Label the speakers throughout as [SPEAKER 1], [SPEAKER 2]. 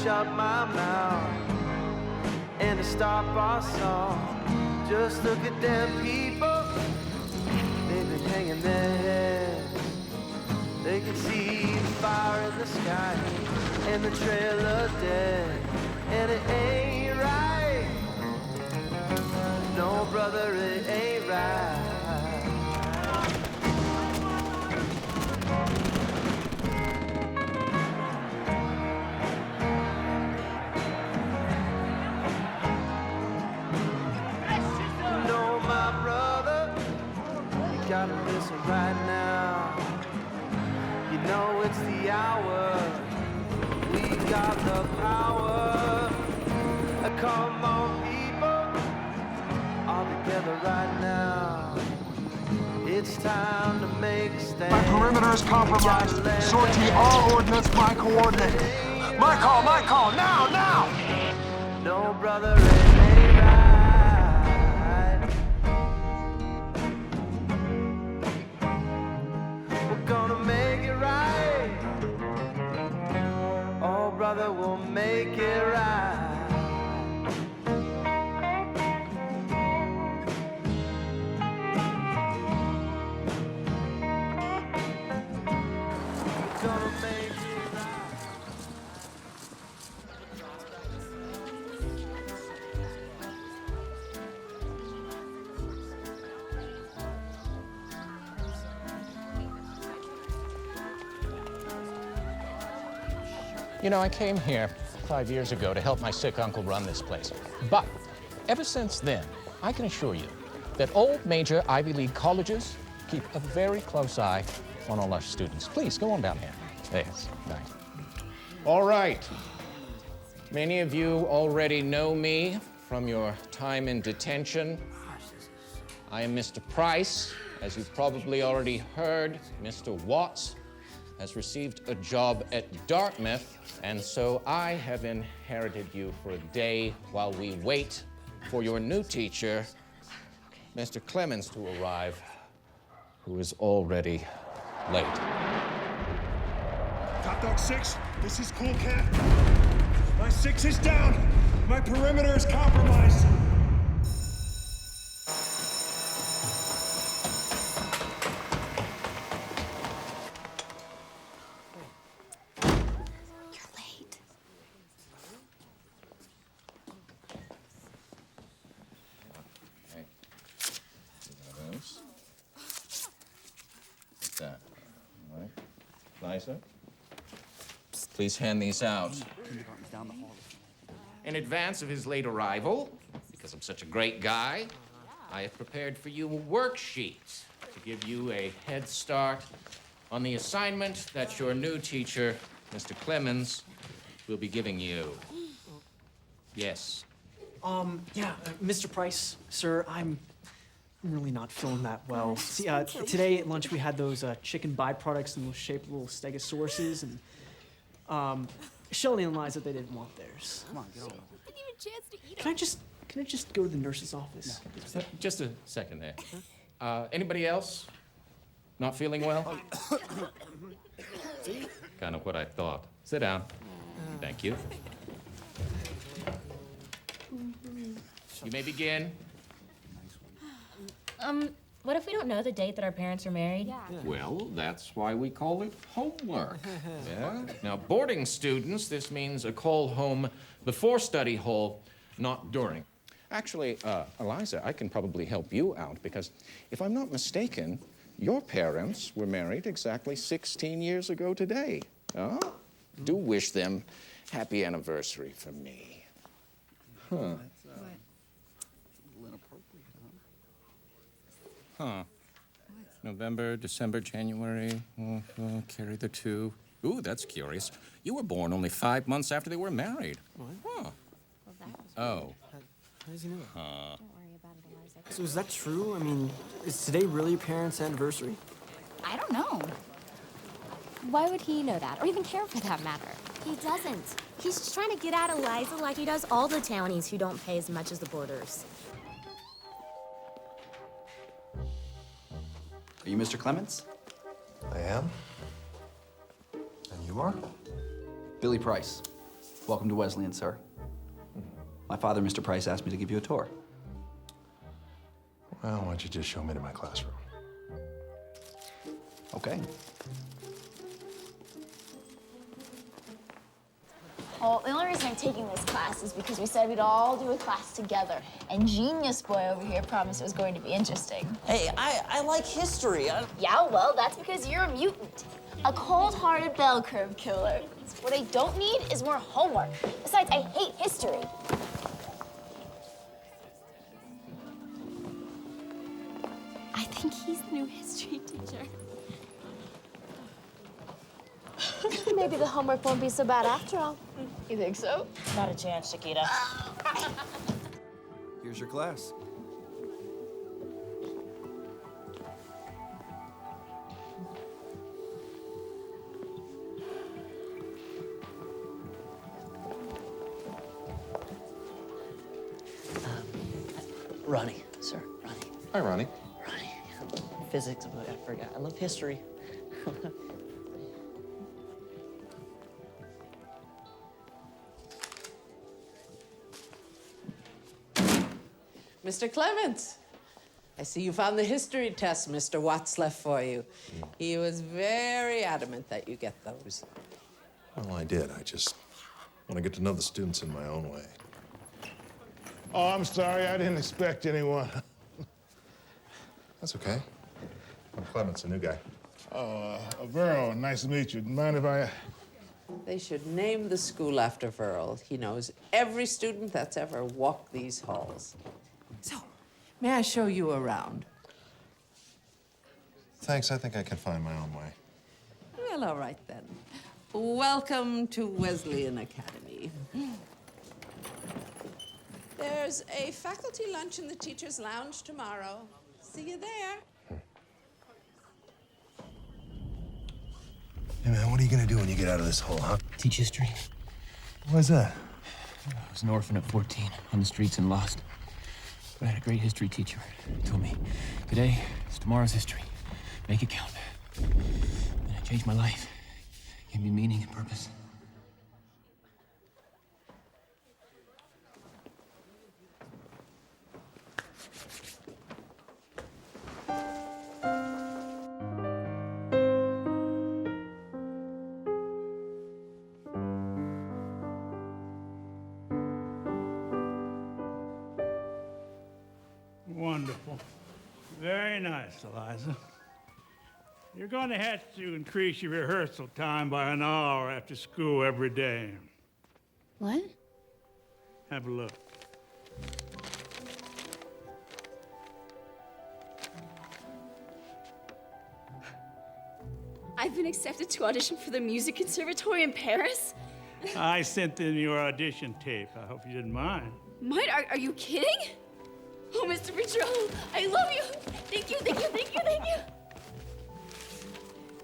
[SPEAKER 1] shut my mouth and to stop our song. Just look at them people, they've been hanging their heads. They can see the fire in the sky and the trail of death, and it ain't right. No, brother, it ain't right. No, my brother, you gotta listen right now. You know it's the hour. We got the power. Come on, people, all together right now. It's time to make a stand.
[SPEAKER 2] My perimeter is compromised. Sortie all ordnance by coordinate. My call, now!
[SPEAKER 1] No, brother, it ain't right. We're gonna make it right. Oh, brother, we'll make it right.
[SPEAKER 3] You know, I came here 5 years ago to help my sick uncle run this place. But ever since then, I can assure you that all major Ivy League colleges keep a very close eye on all our students. Please, go on down here. Yes, nice. All right. Many of you already know me from your time in detention. I am Mr. Price. As you've probably already heard, Mr. Watts has received a job at Dartmouth, and so I have inherited you for a day while we wait for your new teacher, Mr. Clemens, to arrive, who is already late.
[SPEAKER 4] Top Dog 6, this is Cool Cat. My 6 is down. My perimeter is compromised.
[SPEAKER 3] That. All right. Liza, please hand these out. In advance of his late arrival, because I'm such a great guy, I have prepared for you a worksheet to give you a head start on the assignment that your new teacher, Mr. Clemens, will be giving you. Yes.
[SPEAKER 5] Mr. Price, sir, I'm really not feeling that well. See, today at lunch we had those chicken byproducts and those shaped little stegosauruses, and Shelley and Liza, they didn't want theirs.
[SPEAKER 6] Come on, get over it.
[SPEAKER 7] I didn't even chance to eat
[SPEAKER 5] Can I just go to the nurse's office?
[SPEAKER 3] No. Just a second there. Anybody else not feeling well? Kind of what I thought. Sit down. Thank you. You may begin.
[SPEAKER 7] What if we don't know the date that our parents are married?
[SPEAKER 6] Yeah.
[SPEAKER 3] Well, that's why we call it homework. Yeah? Now, boarding students, this means a call home before study hall, not during. Actually, Eliza, I can probably help you out because if I'm not mistaken, your parents were married exactly 16 years ago today. Huh? Do wish them happy anniversary from me. Huh. Huh. November, December, January. Carry the 2. Ooh, that's curious. You were born only 5 months after they were married.
[SPEAKER 5] What?
[SPEAKER 3] Huh.
[SPEAKER 7] Well, that was
[SPEAKER 3] Oh.
[SPEAKER 5] How does he know?
[SPEAKER 7] Don't worry about it, Eliza.
[SPEAKER 5] So is that true? I mean, is today really your parents' anniversary?
[SPEAKER 7] I don't know. Why would he know that, or even care for that matter?
[SPEAKER 8] He doesn't. He's just trying to get at Eliza like he does all the townies who don't pay as much as the boarders.
[SPEAKER 6] Are you Mr. Clemens?
[SPEAKER 9] I am. And you are?
[SPEAKER 6] Billy Price. Welcome to Wesleyan, sir. My father, Mr. Price, asked me to give you a tour.
[SPEAKER 9] Well, why don't you just show me to my classroom?
[SPEAKER 6] Okay.
[SPEAKER 10] Well, the only reason I'm taking this class is because we said we'd all do a class together. And Genius Boy over here promised it was going to be interesting.
[SPEAKER 11] Hey, I like history.
[SPEAKER 10] Yeah, well, that's because you're a mutant. A cold-hearted bell curve killer. What I don't need is more homework. Besides, I hate history.
[SPEAKER 7] I think he's the new history teacher.
[SPEAKER 8] Maybe the homework won't be so bad after all.
[SPEAKER 10] You think so?
[SPEAKER 11] Not a chance, Chiquita.
[SPEAKER 6] Here's your class.
[SPEAKER 11] Ronnie, sir, Ronnie.
[SPEAKER 9] Hi, Ronnie.
[SPEAKER 11] Ronnie. Physics, I forgot. I love history.
[SPEAKER 12] Mr. Clements, I see you found the history test Mr. Watts left for you. He was very adamant that you get those.
[SPEAKER 9] Well, I did. I just want to get to know the students in my own way.
[SPEAKER 4] Oh, I'm sorry. I didn't expect anyone.
[SPEAKER 9] That's okay. I'm Clements, a new guy.
[SPEAKER 4] Verl, nice to meet you. Mind if I...
[SPEAKER 12] They should name the school after Verl. He knows every student that's ever walked these halls. So, may I show you around?
[SPEAKER 9] Thanks. I think I can find my own way.
[SPEAKER 12] Well, all right then. Welcome to Wesleyan Academy. There's a faculty lunch in the teacher's lounge tomorrow. See you there.
[SPEAKER 9] Hey, man, what are you gonna do when you get out of this hole, huh?
[SPEAKER 13] Teach history.
[SPEAKER 9] Why's that?
[SPEAKER 13] I was an orphan at 14, on the streets and lost. But I had a great history teacher who told me, today is tomorrow's history. Make it count. And it changed my life. Gave me meaning and purpose.
[SPEAKER 14] Wonderful. Very nice, Eliza. You're going to have to increase your rehearsal time by an hour after school every day.
[SPEAKER 7] What?
[SPEAKER 14] Have a look.
[SPEAKER 7] I've been accepted to audition for the Music Conservatory in Paris?
[SPEAKER 14] I sent in your audition tape. I hope you didn't mind.
[SPEAKER 7] Mike, are you kidding? Oh, Mr. Petrillo, I love you. Thank you, thank you, thank you, thank you.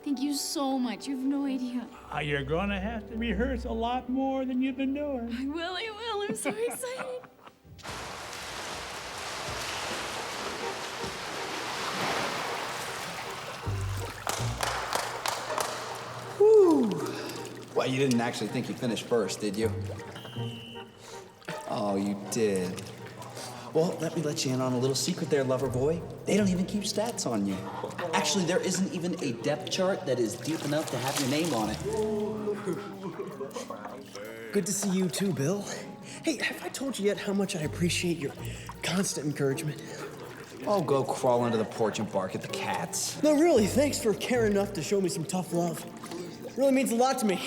[SPEAKER 7] Thank you so much. You have no idea.
[SPEAKER 14] You're going to have to rehearse a lot more than you've been doing.
[SPEAKER 7] I will. I'm so excited.
[SPEAKER 6] Whew. Well, you didn't actually think you finished first, did you? Oh, you did. Well, let me let you in on a little secret there, lover boy. They don't even keep stats on you. Actually, there isn't even a depth chart that is deep enough to have your name on it.
[SPEAKER 15] Good to see you too, Bill. Hey, have I told you yet how much I appreciate your constant encouragement?
[SPEAKER 6] Oh, go crawl under the porch and bark at the cats.
[SPEAKER 15] No, really, thanks for caring enough to show me some tough love. It really means a lot to me,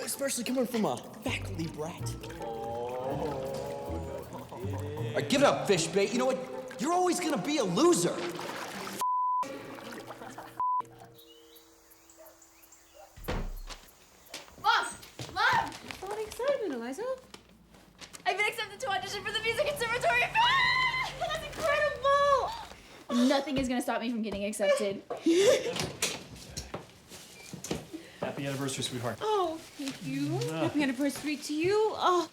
[SPEAKER 15] especially coming from a faculty brat.
[SPEAKER 6] All right, give it up, fish bait. You know what? You're always gonna be a loser.
[SPEAKER 10] Mom! What excitement, Eliza? I've been accepted to audition for the Music Conservatory. Ah! That's incredible! Nothing is gonna stop me from getting accepted.
[SPEAKER 15] Happy anniversary, sweetheart.
[SPEAKER 7] Oh, thank you. Happy anniversary to you. Oh.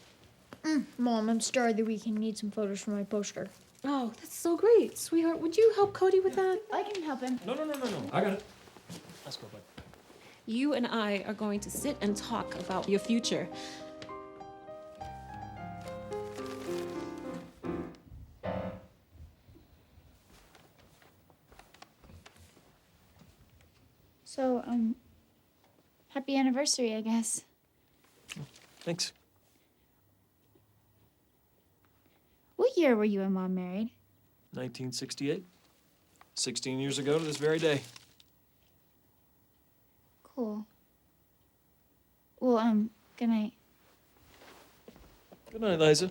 [SPEAKER 8] Mom, I'm sorry that we can need some photos for my poster.
[SPEAKER 7] Oh, that's so great. Sweetheart, would you help Cody with that?
[SPEAKER 8] I can help him.
[SPEAKER 15] No. I got it. Let's go, bud.
[SPEAKER 16] You and I are going to sit and talk about your future.
[SPEAKER 10] So, happy anniversary, I guess.
[SPEAKER 13] Thanks.
[SPEAKER 10] What year were you and Mom married?
[SPEAKER 13] 1968. 16 years ago to this very day.
[SPEAKER 10] Cool. Well, good night.
[SPEAKER 13] Good night, Liza.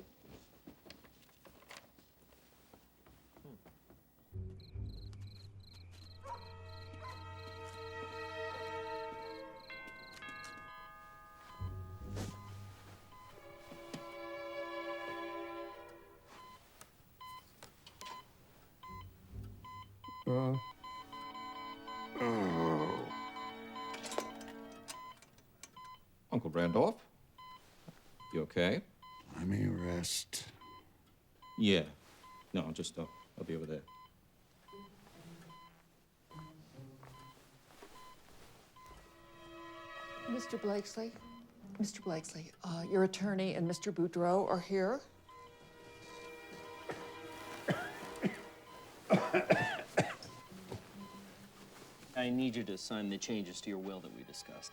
[SPEAKER 3] Uncle Randolph? You okay?
[SPEAKER 16] I may rest.
[SPEAKER 3] Yeah. No, I'll be over there.
[SPEAKER 17] Mr. Blakesley, your attorney and Mr. Boudreau are here.
[SPEAKER 18] I need you to sign the changes to your will that we discussed.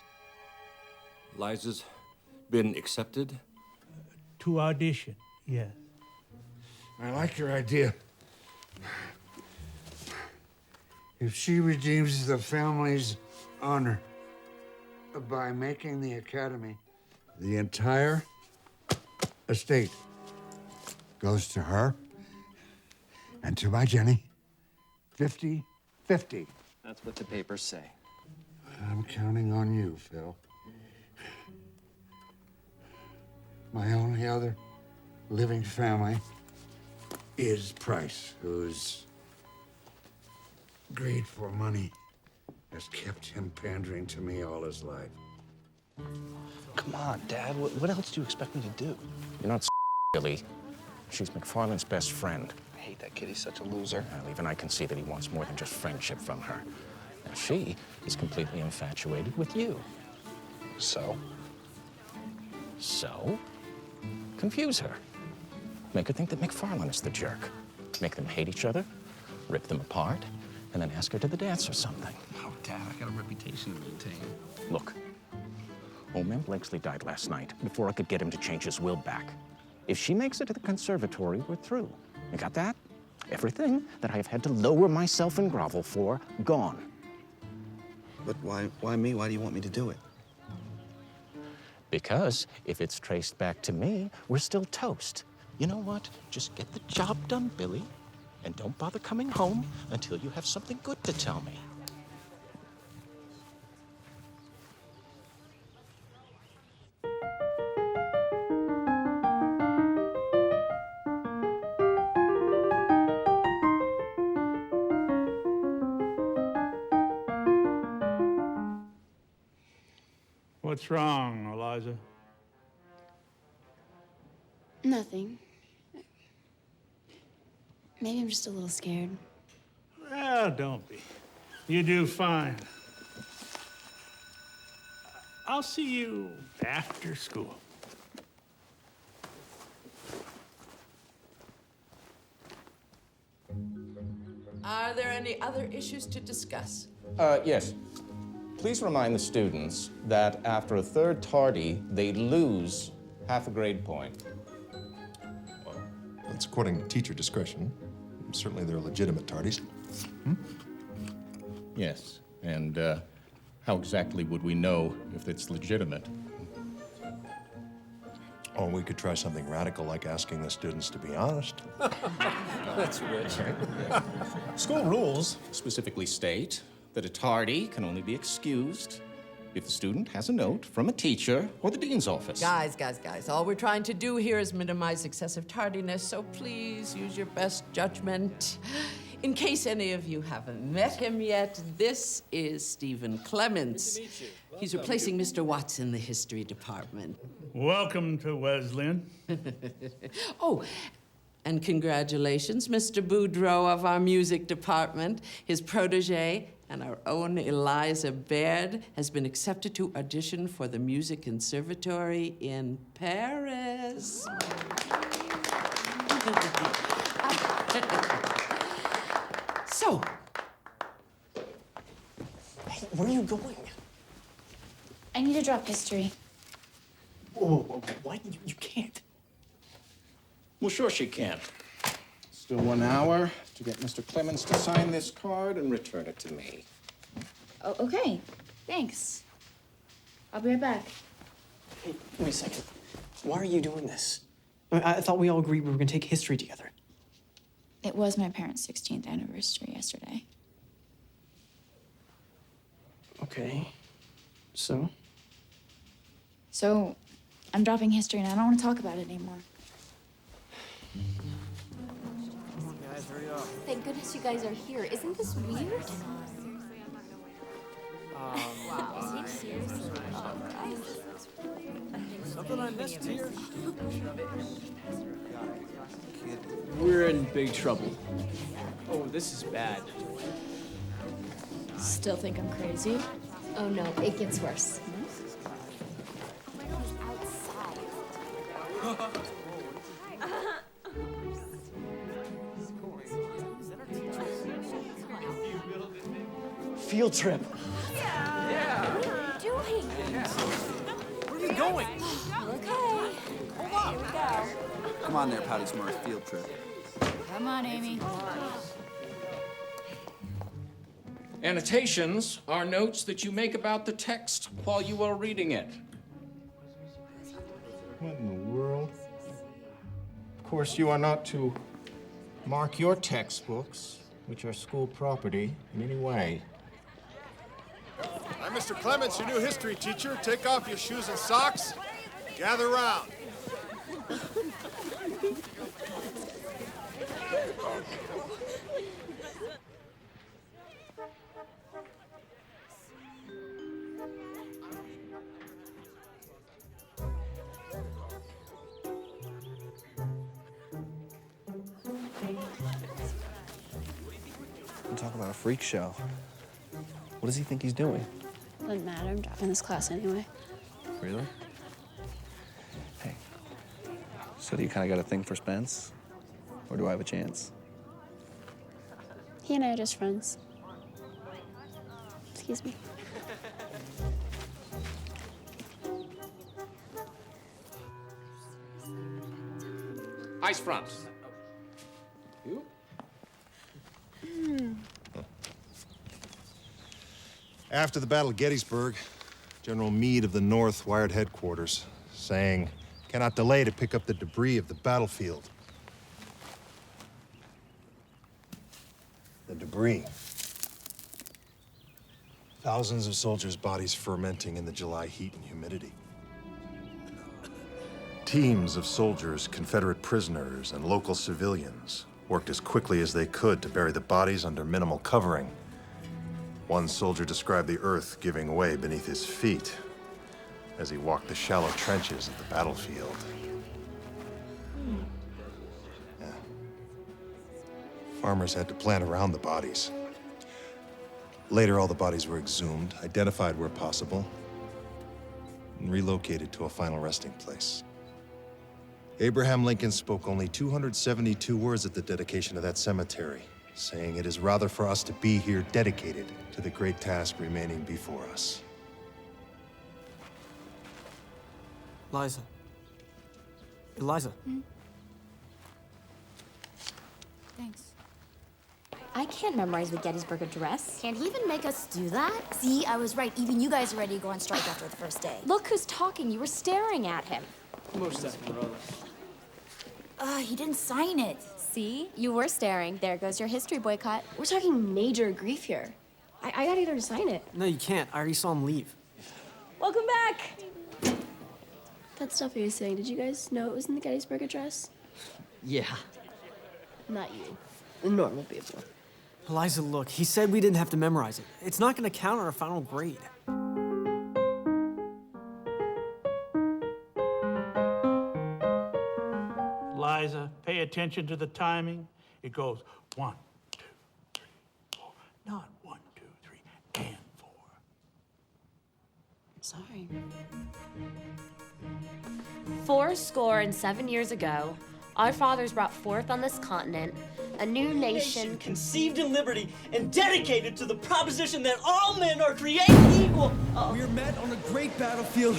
[SPEAKER 19] Liza's been accepted?
[SPEAKER 14] To audition, yes.
[SPEAKER 16] I like your idea. If she redeems the family's honor by making the academy, the entire estate goes to her and to my Jenny. 50-50.
[SPEAKER 18] That's what the papers say.
[SPEAKER 16] I'm counting on you, Phil. My only other living family is Price, whose greed for money has kept him pandering to me all his life.
[SPEAKER 20] Come on, Dad. What else do you expect me to do?
[SPEAKER 3] You're not Billy. She's McFarland's best friend.
[SPEAKER 20] I hate that kid. He's such a loser.
[SPEAKER 3] Well, even I can see that he wants more than just friendship from her. And she is completely infatuated with you.
[SPEAKER 20] So?
[SPEAKER 3] So? Confuse her. Make her think that McFarland is the jerk. Make them hate each other, rip them apart, and then ask her to the dance or something.
[SPEAKER 20] Oh, Dad, I got a reputation to maintain.
[SPEAKER 3] Look, old man Blakesley died last night before I could get him to change his will back. If she makes it to the conservatory, we're through. You got that? Everything that I have had to lower myself and grovel for, gone.
[SPEAKER 20] But why me? Why do you want me to do it?
[SPEAKER 3] Because if it's traced back to me, we're still toast. You know what? Just get the job done, Billy, and don't bother coming home until you have something good to tell me.
[SPEAKER 14] What's wrong, Eliza?
[SPEAKER 7] Nothing. Maybe I'm just a little scared.
[SPEAKER 14] Well, don't be. You do fine. I'll see you after school.
[SPEAKER 12] Are there any other issues to discuss?
[SPEAKER 3] Yes. Please remind the students that after a third tardy, they lose half a grade point.
[SPEAKER 9] That's according to teacher discretion. Certainly they're legitimate tardies.
[SPEAKER 3] Yes, and how exactly would we know if it's legitimate?
[SPEAKER 9] Oh, we could try something radical like asking the students to be honest.
[SPEAKER 3] That's rich. School rules specifically state that a tardy can only be excused if the student has a note from a teacher or the dean's office.
[SPEAKER 12] Guys, all we're trying to do here is minimize excessive tardiness, so please use your best judgment. In case any of you haven't met him yet, this is Stephen Clements.
[SPEAKER 14] Good to meet you.
[SPEAKER 12] He's replacing Mr. Watts in the history department.
[SPEAKER 14] Welcome to Wesleyan.
[SPEAKER 12] Oh, and congratulations, Mr. Boudreau of our music department. His protege and our own Eliza Baird has been accepted to audition for the Music Conservatory in Paris. So,
[SPEAKER 15] Where are you going?
[SPEAKER 10] I need to drop history.
[SPEAKER 15] Whoa, what? You can't.
[SPEAKER 3] Well, sure she can. Still 1 hour to get Mr. Clemens to sign this card and return it to me.
[SPEAKER 10] Oh, okay. Thanks. I'll be right back.
[SPEAKER 15] Hey, wait a second. Why are you doing this? I thought we all agreed we were gonna take history together.
[SPEAKER 10] It was my parents' 16th anniversary yesterday.
[SPEAKER 15] Okay. So?
[SPEAKER 10] So, I'm dropping history and I don't want to talk about it anymore.
[SPEAKER 7] Thank goodness you guys are here. Isn't this weird?
[SPEAKER 15] Something I missed here.
[SPEAKER 5] We're in big trouble. Oh, this is bad.
[SPEAKER 10] Still think I'm crazy?
[SPEAKER 7] Oh no, it gets worse.
[SPEAKER 15] Field trip.
[SPEAKER 7] Doing?
[SPEAKER 15] Where are you going?
[SPEAKER 7] Okay. Hold on. Here we go.
[SPEAKER 6] Come on there, Pouty Smurf, field trip.
[SPEAKER 10] Come on, Amy.
[SPEAKER 3] Annotations are notes that you make about the text while you are reading it. What in the world? Of course, you are not to mark your textbooks, which are school property, in any way.
[SPEAKER 2] I'm Mr. Clements, your new history teacher. Take off your shoes and socks. Gather round.
[SPEAKER 20] Talk about a freak show. What does he think he's doing?
[SPEAKER 21] Doesn't matter, I'm dropping this class anyway.
[SPEAKER 20] Really? Hey, so do you kind of got a thing for Spence? Or do I have a chance?
[SPEAKER 21] He and I are just friends. Excuse me.
[SPEAKER 3] Ice front. You?
[SPEAKER 9] After the Battle of Gettysburg, General Meade of the North wired headquarters, saying, cannot delay to pick up the debris of the battlefield. The debris. Thousands of soldiers' bodies fermenting in the July heat and humidity. Teams of soldiers, Confederate prisoners, and local civilians worked as quickly as they could to bury the bodies under minimal covering. One soldier described the earth giving way beneath his feet as he walked the shallow trenches of the battlefield. Yeah. Farmers had to plant around the bodies. Later, all the bodies were exhumed, identified where possible, and relocated to a final resting place. Abraham Lincoln spoke only 272 words at the dedication of that cemetery, saying it is rather for us to be here dedicated to the great task remaining before us.
[SPEAKER 15] Liza. Eliza.
[SPEAKER 10] Thanks.
[SPEAKER 8] I can't memorize the Gettysburg Address. Can't he even make us do that?
[SPEAKER 7] See, I was right. Even you guys are ready to go on strike after the first day.
[SPEAKER 8] Look who's talking. You were staring at him.
[SPEAKER 5] Most definitely.
[SPEAKER 7] He didn't sign it.
[SPEAKER 8] See? You were staring. There goes your history boycott.
[SPEAKER 21] We're talking major grief here. I gotta get her to sign it.
[SPEAKER 15] No, you can't. I already saw him leave.
[SPEAKER 21] Welcome back! That stuff he was saying, did you guys know it was in the Gettysburg Address?
[SPEAKER 15] Yeah.
[SPEAKER 21] Not you. The normal people.
[SPEAKER 15] Eliza, look, he said we didn't have to memorize it. It's not gonna count on our final grade.
[SPEAKER 14] Liza, pay attention to the timing. It goes 1, 2, 3, 4. Not 1, 2, 3, and 4.
[SPEAKER 21] Sorry.
[SPEAKER 8] 87 years ago, Our fathers brought forth on this continent a new nation
[SPEAKER 15] conceived in liberty and dedicated to the proposition that all men are created equal. We are met on a great battlefield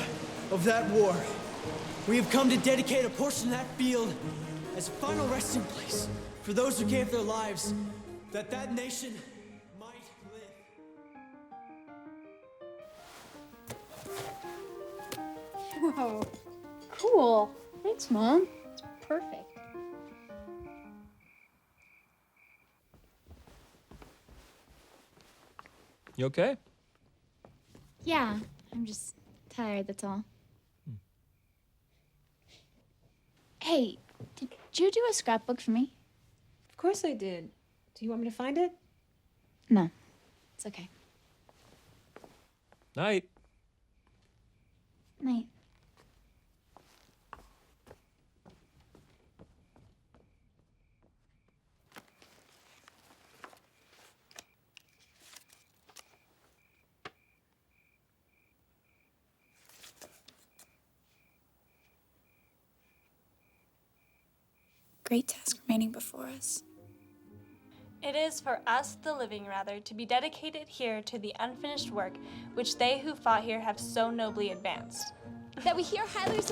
[SPEAKER 15] of that war. We have come to dedicate a portion of that field as a final resting place for those who gave their lives, that that nation might live.
[SPEAKER 10] Whoa, cool. Thanks, Mom. It's perfect.
[SPEAKER 13] You okay?
[SPEAKER 10] Yeah, I'm just tired, that's all. Hey, did you do a scrapbook for me?
[SPEAKER 1] Of course I did. Do you want me to find it?
[SPEAKER 10] No, it's okay.
[SPEAKER 13] Night.
[SPEAKER 10] Night.
[SPEAKER 22] Great task remaining before us.
[SPEAKER 23] It is for us, the living rather, to be dedicated here to the unfinished work which they who fought here have so nobly advanced.
[SPEAKER 21] That we hear Hylar's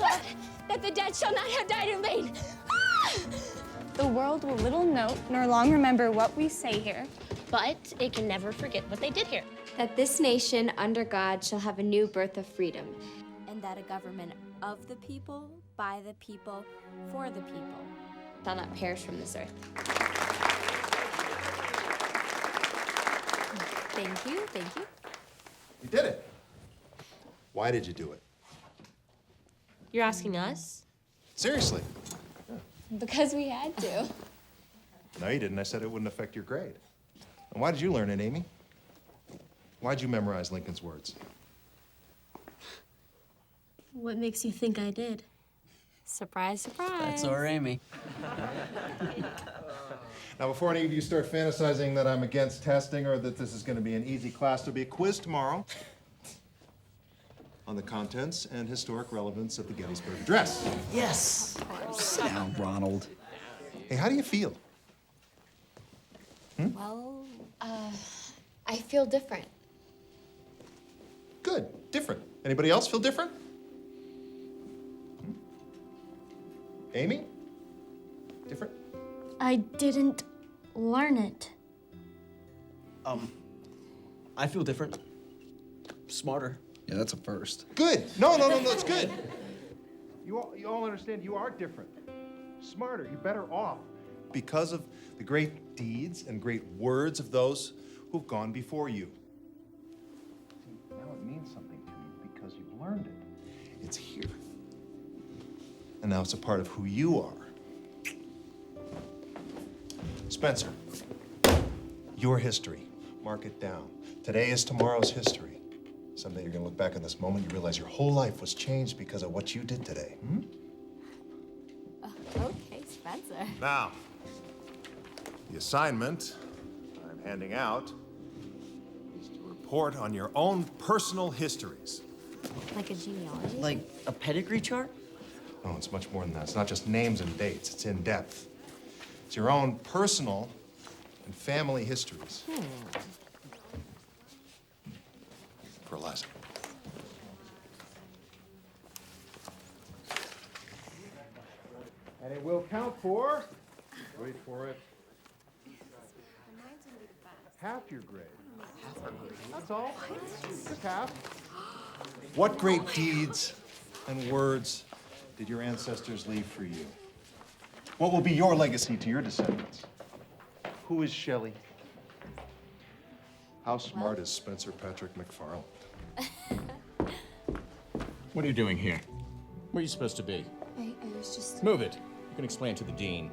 [SPEAKER 21] that the dead shall not have died in vain.
[SPEAKER 24] The world will little note nor long remember what we say here,
[SPEAKER 8] but it can never forget what they did here.
[SPEAKER 21] That this nation, under God, shall have a new birth of freedom.
[SPEAKER 8] And that a government of the people, by the people, for the people,
[SPEAKER 21] Shall not perish from this earth.
[SPEAKER 8] Thank you, thank you.
[SPEAKER 9] You did it. Why did you do it?
[SPEAKER 8] You're asking us?
[SPEAKER 9] Seriously.
[SPEAKER 21] Because we had to.
[SPEAKER 9] No, you didn't. I said it wouldn't affect your grade. And why did you learn it, Amy? Why'd you memorize Lincoln's words?
[SPEAKER 8] What makes you think I did? Surprise, surprise.
[SPEAKER 15] That's our Amy.
[SPEAKER 9] Now, before any of you start fantasizing that I'm against testing or that this is going to be an easy class, there'll be a quiz tomorrow on the contents and historic relevance of the Gettysburg Address.
[SPEAKER 15] Yes.
[SPEAKER 6] Sit down, Ronald.
[SPEAKER 9] Hey, how do you feel?
[SPEAKER 21] Well, I feel different.
[SPEAKER 9] Good. Different. Anybody else feel different? Amy? Different?
[SPEAKER 21] I didn't learn it.
[SPEAKER 15] I feel different. Smarter.
[SPEAKER 6] Yeah, that's a first.
[SPEAKER 9] Good. No, it's good. You all understand you are different. Smarter. You're better off. Because of the great deeds and great words of those who've gone before you. See, now it means something to you because you've learned it. It's here. And now it's a part of who you are. Spencer, your history. Mark it down. Today is tomorrow's history. Someday you're gonna look back on this moment, you realize your whole life was changed because of what you did today.
[SPEAKER 8] Okay, Spencer.
[SPEAKER 9] Now, the assignment I'm handing out is to report on your own personal histories.
[SPEAKER 8] Like a genealogy?
[SPEAKER 15] Like a pedigree chart?
[SPEAKER 9] No, it's much more than that. It's not just names and dates, it's in depth. It's your own personal and family histories. For Eliza. And it will count for, wait for it, half your grade. That's all. Just half. What great deeds and words did your ancestors leave for you? What will be your legacy to your descendants? Who is Shelley? How smart is Spencer Patrick McFarland?
[SPEAKER 3] What are you doing here? Where are you supposed to be?
[SPEAKER 21] I was just...
[SPEAKER 3] Move it. You can explain to the dean.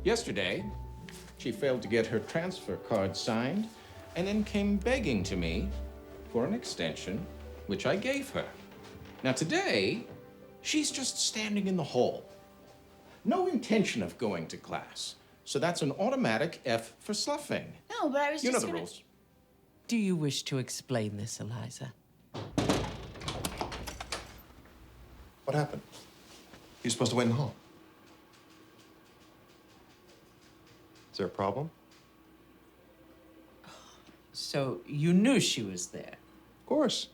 [SPEAKER 3] Yesterday, she failed to get her transfer card signed and then came begging to me for an extension, which I gave her. Now today, she's just standing in the hall. No intention of going to class. So that's an automatic F for sloughing.
[SPEAKER 10] No, but I was
[SPEAKER 3] You know
[SPEAKER 10] just
[SPEAKER 3] the
[SPEAKER 10] gonna...
[SPEAKER 3] rules.
[SPEAKER 12] Do you wish to explain this, Eliza?
[SPEAKER 9] What happened? You're supposed to wait in the hall. Is there a problem?
[SPEAKER 12] So you knew she was there?
[SPEAKER 9] Of course.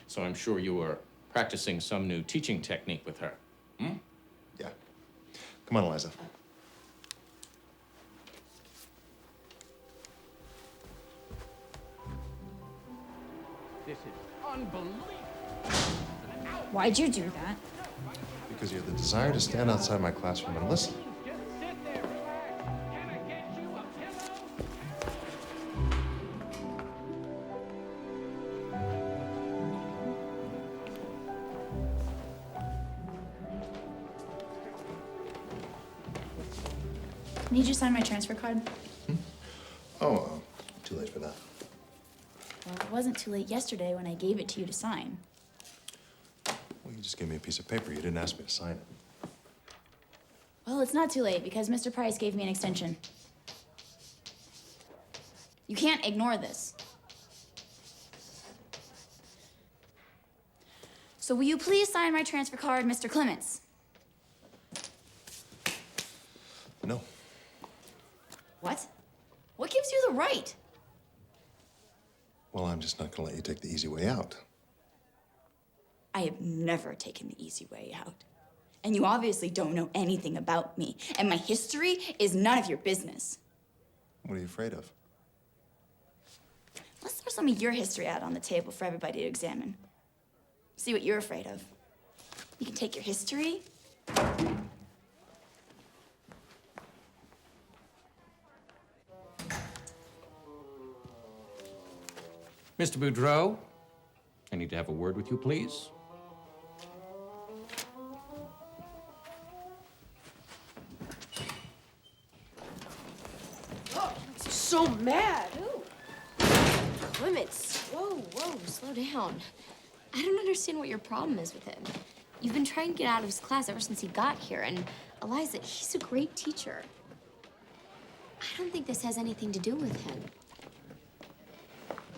[SPEAKER 3] So I'm sure you were practicing some new teaching technique with her.
[SPEAKER 9] Yeah. Come on, Eliza.
[SPEAKER 3] This is unbelievable.
[SPEAKER 10] Why'd you do that?
[SPEAKER 9] Because you have the desire to stand outside my classroom and listen.
[SPEAKER 10] Need you to sign my transfer card?
[SPEAKER 9] Oh, too late for that.
[SPEAKER 10] Well, it wasn't too late yesterday when I gave it to you to sign.
[SPEAKER 9] Well, you just gave me a piece of paper. You didn't ask me to sign it.
[SPEAKER 10] Well, it's not too late because Mr. Price gave me an extension. You can't ignore this. So will you please sign my transfer card, Mr. Clements?
[SPEAKER 9] No.
[SPEAKER 10] What? What gives you the right?
[SPEAKER 9] Well, I'm just not gonna let you take the easy way out.
[SPEAKER 10] I have never taken the easy way out. And you obviously don't know anything about me. And my history is none of your business.
[SPEAKER 9] What are you afraid of?
[SPEAKER 10] Let's throw some of your history out on the table for everybody to examine. See what you're afraid of. You can take your history.
[SPEAKER 3] Mr. Boudreau, I need to have a word with you, please.
[SPEAKER 4] So mad. Clements, whoa, slow down. I don't understand what your problem is with him. You've been trying to get out of his class ever since he got here, and Eliza, he's a great teacher. I don't think this has anything to do with him.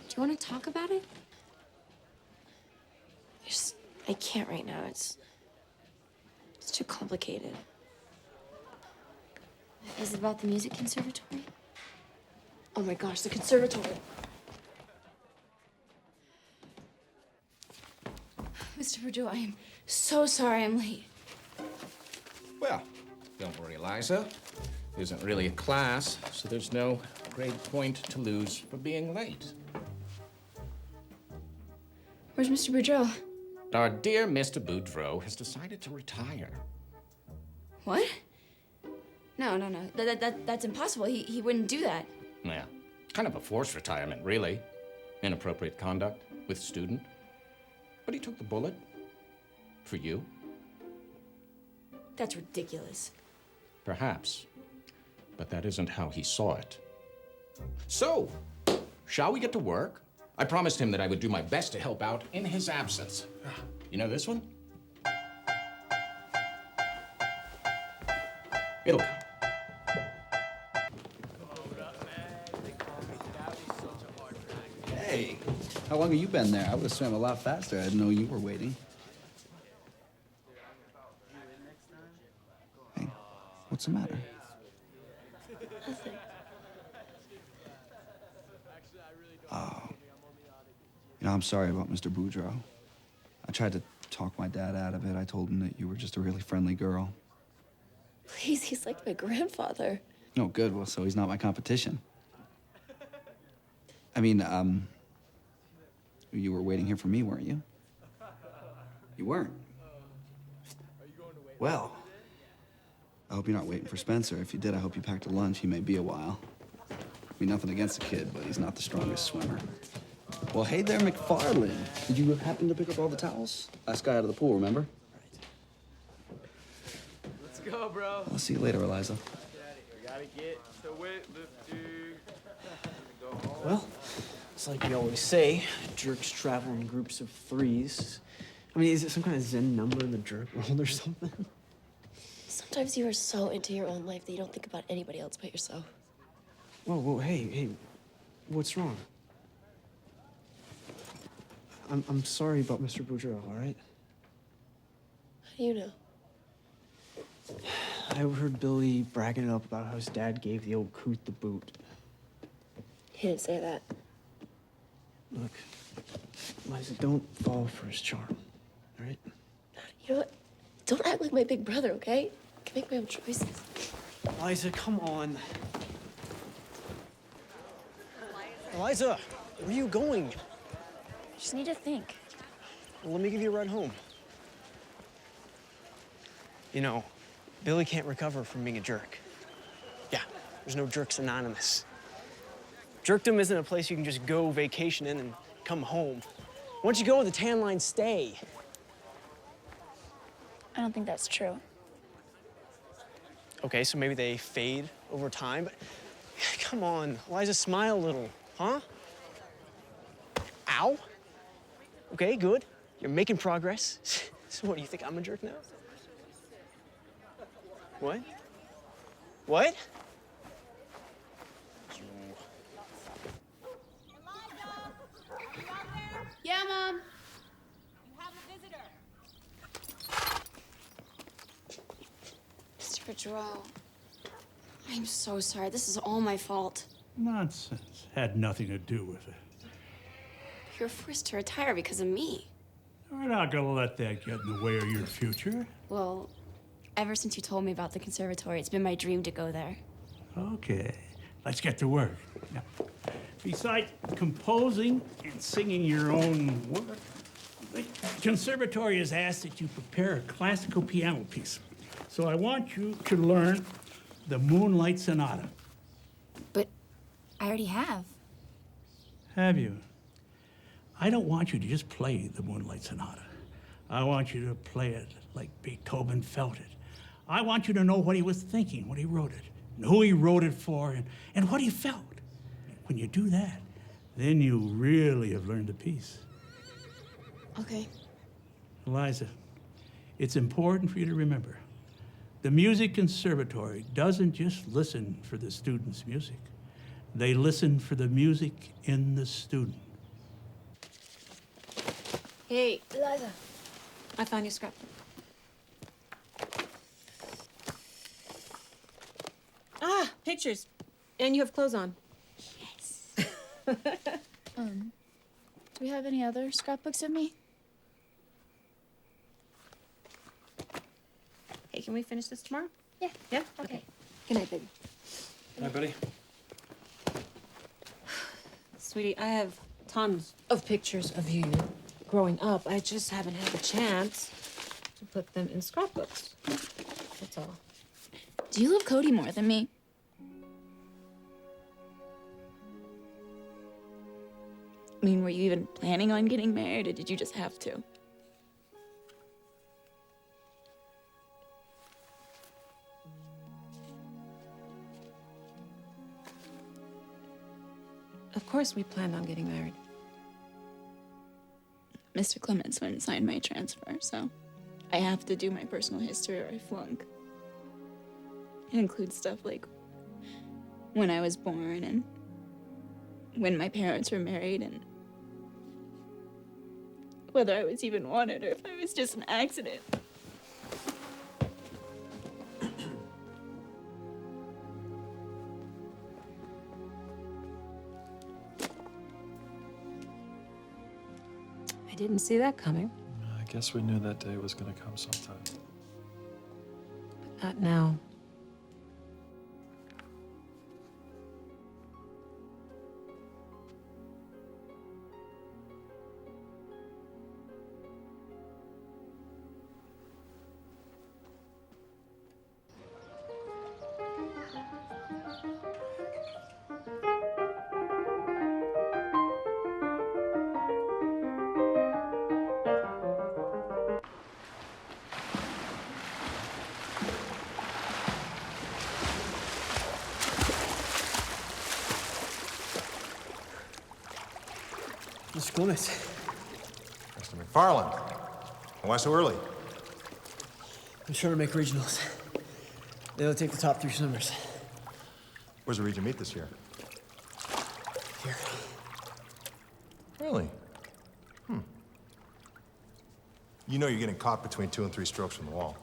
[SPEAKER 4] Do you want to talk about it?
[SPEAKER 21] I can't right now. It's too complicated.
[SPEAKER 4] Is it about the music conservatory?
[SPEAKER 21] Oh my gosh, the conservatory.
[SPEAKER 10] Mr. Perdue, I am so sorry I'm late.
[SPEAKER 3] Well, don't worry, Eliza. It isn't really a class, so there's no great point to lose for being late.
[SPEAKER 10] Where's Mr. Boudreau?
[SPEAKER 3] Our dear Mr. Boudreau has decided to retire.
[SPEAKER 10] What? No. That's impossible. He wouldn't do that.
[SPEAKER 3] Yeah, kind of a forced retirement, really. Inappropriate conduct with student. But he took the bullet. For you.
[SPEAKER 10] That's ridiculous.
[SPEAKER 3] Perhaps. But that isn't how he saw it. So, shall we get to work? I promised him that I would do my best to help out in his absence. You know this one? It'll come.
[SPEAKER 6] Hey, how long have you been there? I would have swam a lot faster. I didn't know you were waiting. Hey, what's the matter? Oh. I'm sorry about Mr. Boudreau. I tried to talk my dad out of it. I told him that you were just a really friendly girl.
[SPEAKER 21] Please, he's like my grandfather.
[SPEAKER 6] Oh, good. Well, so he's not my competition. I mean, you were waiting here for me, weren't you? You weren't. Well, I hope you're not waiting for Spencer. If you did, I hope you packed a lunch. He may be a while. I mean, nothing against the kid, but he's not the strongest swimmer. Well, hey there, McFarlane. Did you happen to pick up all the towels? Last guy out of the pool, remember?
[SPEAKER 15] Let's go, bro.
[SPEAKER 6] I'll see you later, Eliza.
[SPEAKER 15] We gotta get to weightlifting.
[SPEAKER 5] Well, it's like we always say, jerks travel in groups of threes. I mean, is it some kind of Zen number in the jerk world or something?
[SPEAKER 21] Sometimes you are so into your own life that you don't think about anybody else but yourself.
[SPEAKER 5] Whoa, hey. What's wrong? I'm sorry about Mr. Boudreau, all right?
[SPEAKER 21] How do you know?
[SPEAKER 5] I overheard Billy bragging up about how his dad gave the old coot the boot.
[SPEAKER 21] He didn't say that.
[SPEAKER 5] Look, Liza, don't fall for his charm, all right?
[SPEAKER 21] You know what? Don't act like my big brother, okay? I can make my own choices.
[SPEAKER 5] Liza, come on. Eliza, where are you going?
[SPEAKER 10] Just need to think.
[SPEAKER 5] Well, let me give you a ride home. You know, Billy can't recover from being a jerk. Yeah, there's no Jerks Anonymous. Jerkdom isn't a place you can just go vacation in and come home. Once you go, the tan lines stay.
[SPEAKER 10] I don't think that's true.
[SPEAKER 5] Okay, so maybe they fade over time, but come on, Eliza, smile a little, huh? Ow. Okay, good. You're making progress. So what, do you think I'm a jerk now? What? What?
[SPEAKER 10] Yeah, Mom.
[SPEAKER 24] You have a visitor.
[SPEAKER 4] Mr. Boudreau, I'm so sorry. This is all my fault.
[SPEAKER 14] Nonsense. Had nothing to do with it.
[SPEAKER 4] You were forced to retire because of me.
[SPEAKER 14] We're not gonna let that get in the way of your future.
[SPEAKER 4] Well, ever since you told me about the conservatory, it's been my dream to go there.
[SPEAKER 14] Okay, let's get to work. Now, besides composing and singing your own work, the conservatory has asked that you prepare a classical piano piece. So I want you to learn the Moonlight Sonata.
[SPEAKER 10] But I already have.
[SPEAKER 14] Have you? I don't want you to just play the Moonlight Sonata. I want you to play it like Beethoven felt it. I want you to know what he was thinking when he wrote it, and who he wrote it for, and what he felt. When you do that, then you really have learned the piece.
[SPEAKER 10] Okay.
[SPEAKER 14] Eliza, it's important for you to remember, the Music Conservatory doesn't just listen for the students' music. They listen for the music in the student.
[SPEAKER 1] Hey,
[SPEAKER 21] Eliza.
[SPEAKER 1] I found your scrapbook. Ah, pictures. And you have clothes on.
[SPEAKER 10] Do we have any other scrapbooks of me?
[SPEAKER 1] Hey, can we finish this tomorrow?
[SPEAKER 10] Yeah.
[SPEAKER 1] Yeah? Okay.
[SPEAKER 21] Good night, baby.
[SPEAKER 5] Hi, buddy.
[SPEAKER 1] Sweetie, I have tons of pictures of you growing up. I just haven't had a chance to put them in scrapbooks. That's all.
[SPEAKER 10] Do you love Cody more than me? I mean, were you even planning on getting married, or did you just have to?
[SPEAKER 1] Of course we planned on getting married.
[SPEAKER 10] Mr. Clements went and signed my transfer, so I have to do my personal history or I flunk. It includes stuff like when I was born and when my parents were married and whether I was even wanted or if I was just an accident.
[SPEAKER 1] I didn't see that coming.
[SPEAKER 11] I guess we knew that day was gonna come sometime.
[SPEAKER 1] But not now.
[SPEAKER 5] Mr. Clements.
[SPEAKER 9] Mr. McFarland. Why so early?
[SPEAKER 5] I'm trying to make regionals. They'll take the top 3 swimmers.
[SPEAKER 9] Where's the region meet this year?
[SPEAKER 5] Here.
[SPEAKER 9] Really? You know you're getting caught between 2 and 3 strokes from the wall.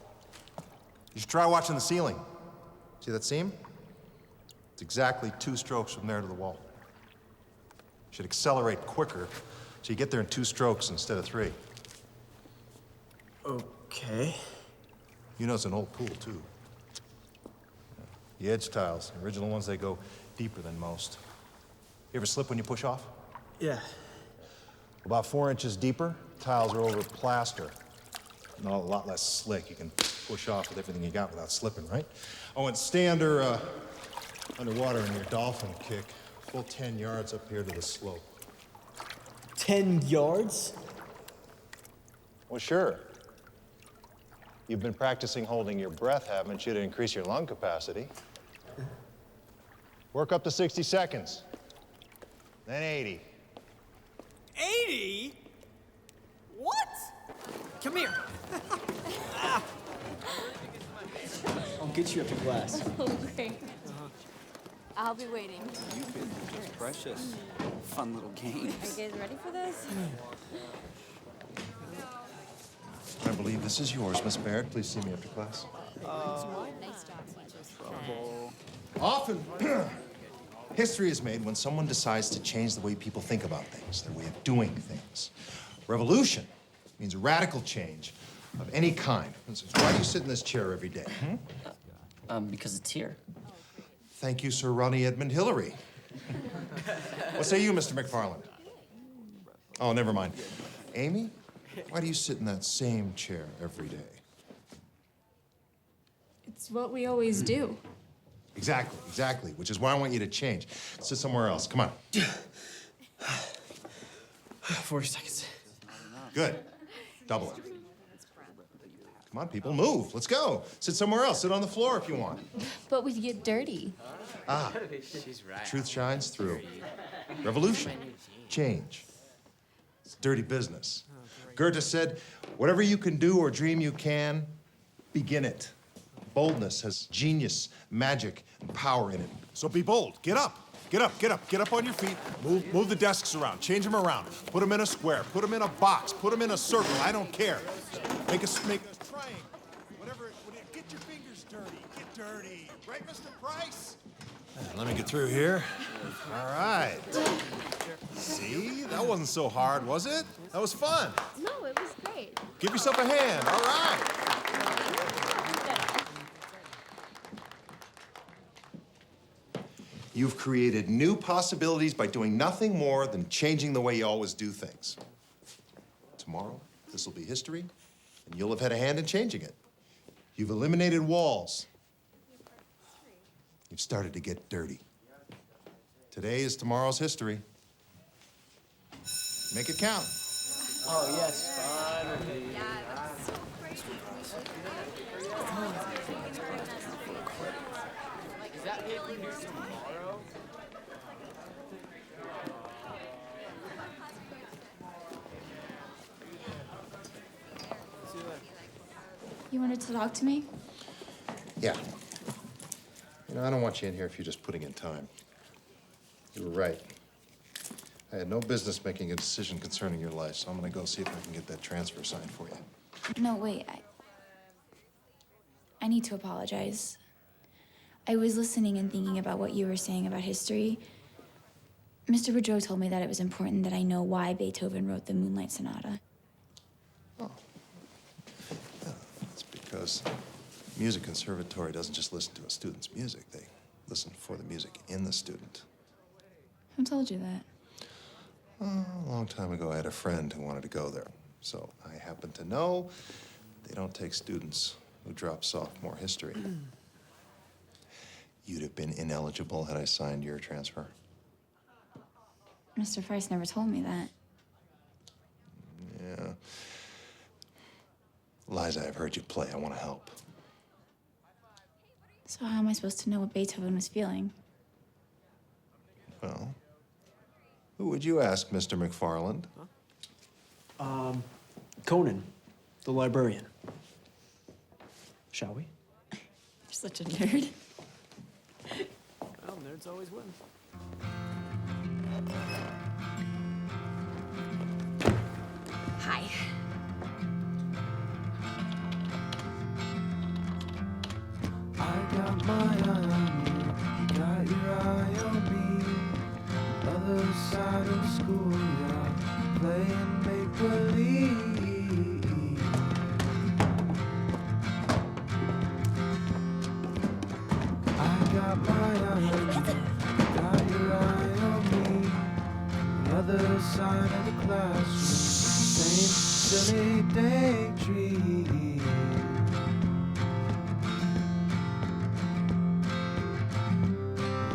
[SPEAKER 9] You should try watching the ceiling. See that seam? It's exactly 2 strokes from there to the wall. You should accelerate quicker so you get there in 2 strokes instead of 3.
[SPEAKER 5] Okay.
[SPEAKER 9] You know it's an old pool, too. The edge tiles, the original ones, they go deeper than most. You ever slip when you push off?
[SPEAKER 5] Yeah.
[SPEAKER 9] About 4 inches deeper, tiles are over plaster. And a lot less slick. You can push off with everything you got without slipping, right? Oh, and stay underwater in your dolphin kick. Full 10 yards up here to the slope.
[SPEAKER 5] 10 yards?
[SPEAKER 9] Well, sure. You've been practicing holding your breath, haven't you, to increase your lung capacity? Work up to 60 seconds. Then 80.
[SPEAKER 15] 80? What? Come here.
[SPEAKER 5] I'll get you up to class.
[SPEAKER 21] Oh, great. I'll be waiting.
[SPEAKER 6] You kids are just precious. Fun little games.
[SPEAKER 21] Are you guys ready for this?
[SPEAKER 9] I believe this is yours, Miss Baird. Please see me after class. Often, history is made when someone decides to change the way people think about things, their way of doing things. Revolution means a radical change of any kind. For instance, why do you sit in this chair every day?
[SPEAKER 16] Because it's here.
[SPEAKER 9] Thank you, Sir Ronnie Edmund Hillary. What say you, Mr. McFarland? Oh, never mind. Amy, why do you sit in that same chair every day?
[SPEAKER 21] It's what we always do.
[SPEAKER 9] Exactly, which is why I want you to change. Sit somewhere else. Come on.
[SPEAKER 5] 40 seconds.
[SPEAKER 9] Good. Double it. Come on, people, move. Let's go. Sit somewhere else. Sit on the floor if you want.
[SPEAKER 21] But we get dirty.
[SPEAKER 9] Ah, truth shines through. Revolution, change. It's dirty business. Goethe said, whatever you can do or dream you can, begin it. Boldness has genius, magic, and power in it.
[SPEAKER 2] So be bold. Get up. Get up, get up, get up on your feet. Move the desks around. Change them around. Put them in a square. Put them in a box. Put them in a circle. I don't care. Make a triangle. Whatever. Get your fingers dirty. Get dirty. Right, Mr. Price? Let me get through here. All right. See? That wasn't so hard, was it? That was fun.
[SPEAKER 21] No, it was great.
[SPEAKER 2] Give yourself a hand. All right.
[SPEAKER 9] You've created new possibilities by doing nothing more than changing the way you always do things. Tomorrow, this will be history, and you'll have had a hand in changing it. You've eliminated walls. You've started to get dirty. Today is tomorrow's history. Make it count.
[SPEAKER 15] Oh, yes, finally.
[SPEAKER 13] Is that paper due tomorrow?
[SPEAKER 10] You wanted to talk to me?
[SPEAKER 9] Yeah. You know, I don't want you in here if you're just putting in time. You were right. I had no business making a decision concerning your life, so I'm gonna go see if I can get that transfer signed for you.
[SPEAKER 10] No, wait. I need to apologize. I was listening and thinking about what you were saying about history. Mr. Boudreau told me that it was important that I know why Beethoven wrote the Moonlight Sonata.
[SPEAKER 9] It's because music conservatory doesn't just listen to a student's music. They listen for the music in the student.
[SPEAKER 10] Who told you that?
[SPEAKER 9] A long time ago, I had a friend who wanted to go there. So I happen to know they don't take students who drop sophomore history. You'd have been ineligible had I signed your transfer.
[SPEAKER 10] Mr. Price never told me that.
[SPEAKER 9] Yeah. Liza, I've heard you play. I want to help.
[SPEAKER 10] So how am I supposed to know what Beethoven was feeling?
[SPEAKER 9] Well, who would you ask, Mr. McFarland?
[SPEAKER 5] Conan, the librarian. Shall we?
[SPEAKER 10] You're such a nerd.
[SPEAKER 5] Well, nerds always win.
[SPEAKER 17] playing make-believe. I got my eye on you, got your eye on me. The other side of the classroom, same silly daydream.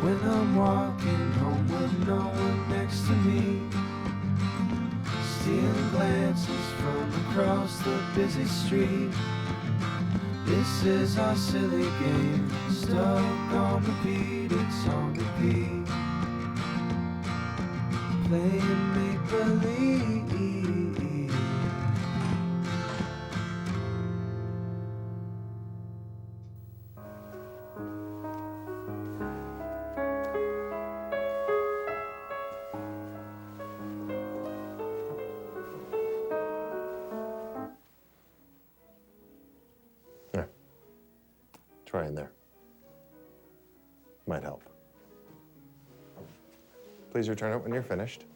[SPEAKER 17] When I'm walking home with no one next to me, stealing glances from across the busy street. This is our silly game, stuck on repeat, it's on repeat. Playing make-believe.
[SPEAKER 9] Try in there. Might help. Please return it when you're finished.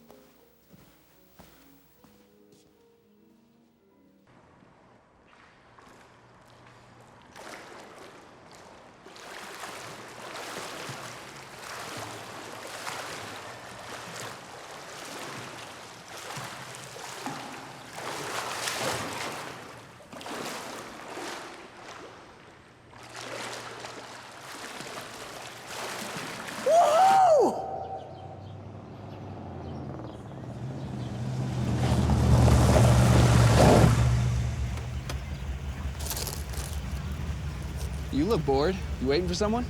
[SPEAKER 6] You look bored. You waiting for someone?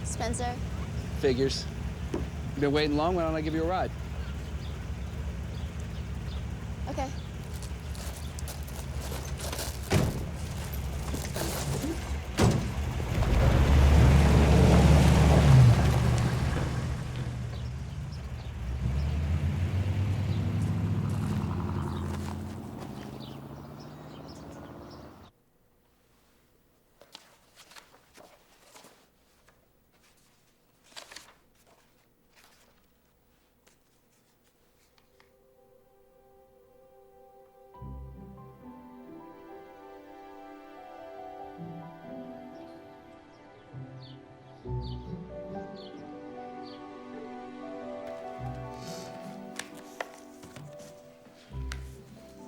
[SPEAKER 21] Spencer.
[SPEAKER 6] Figures. You been waiting long? Why don't I give you a ride?
[SPEAKER 21] Okay.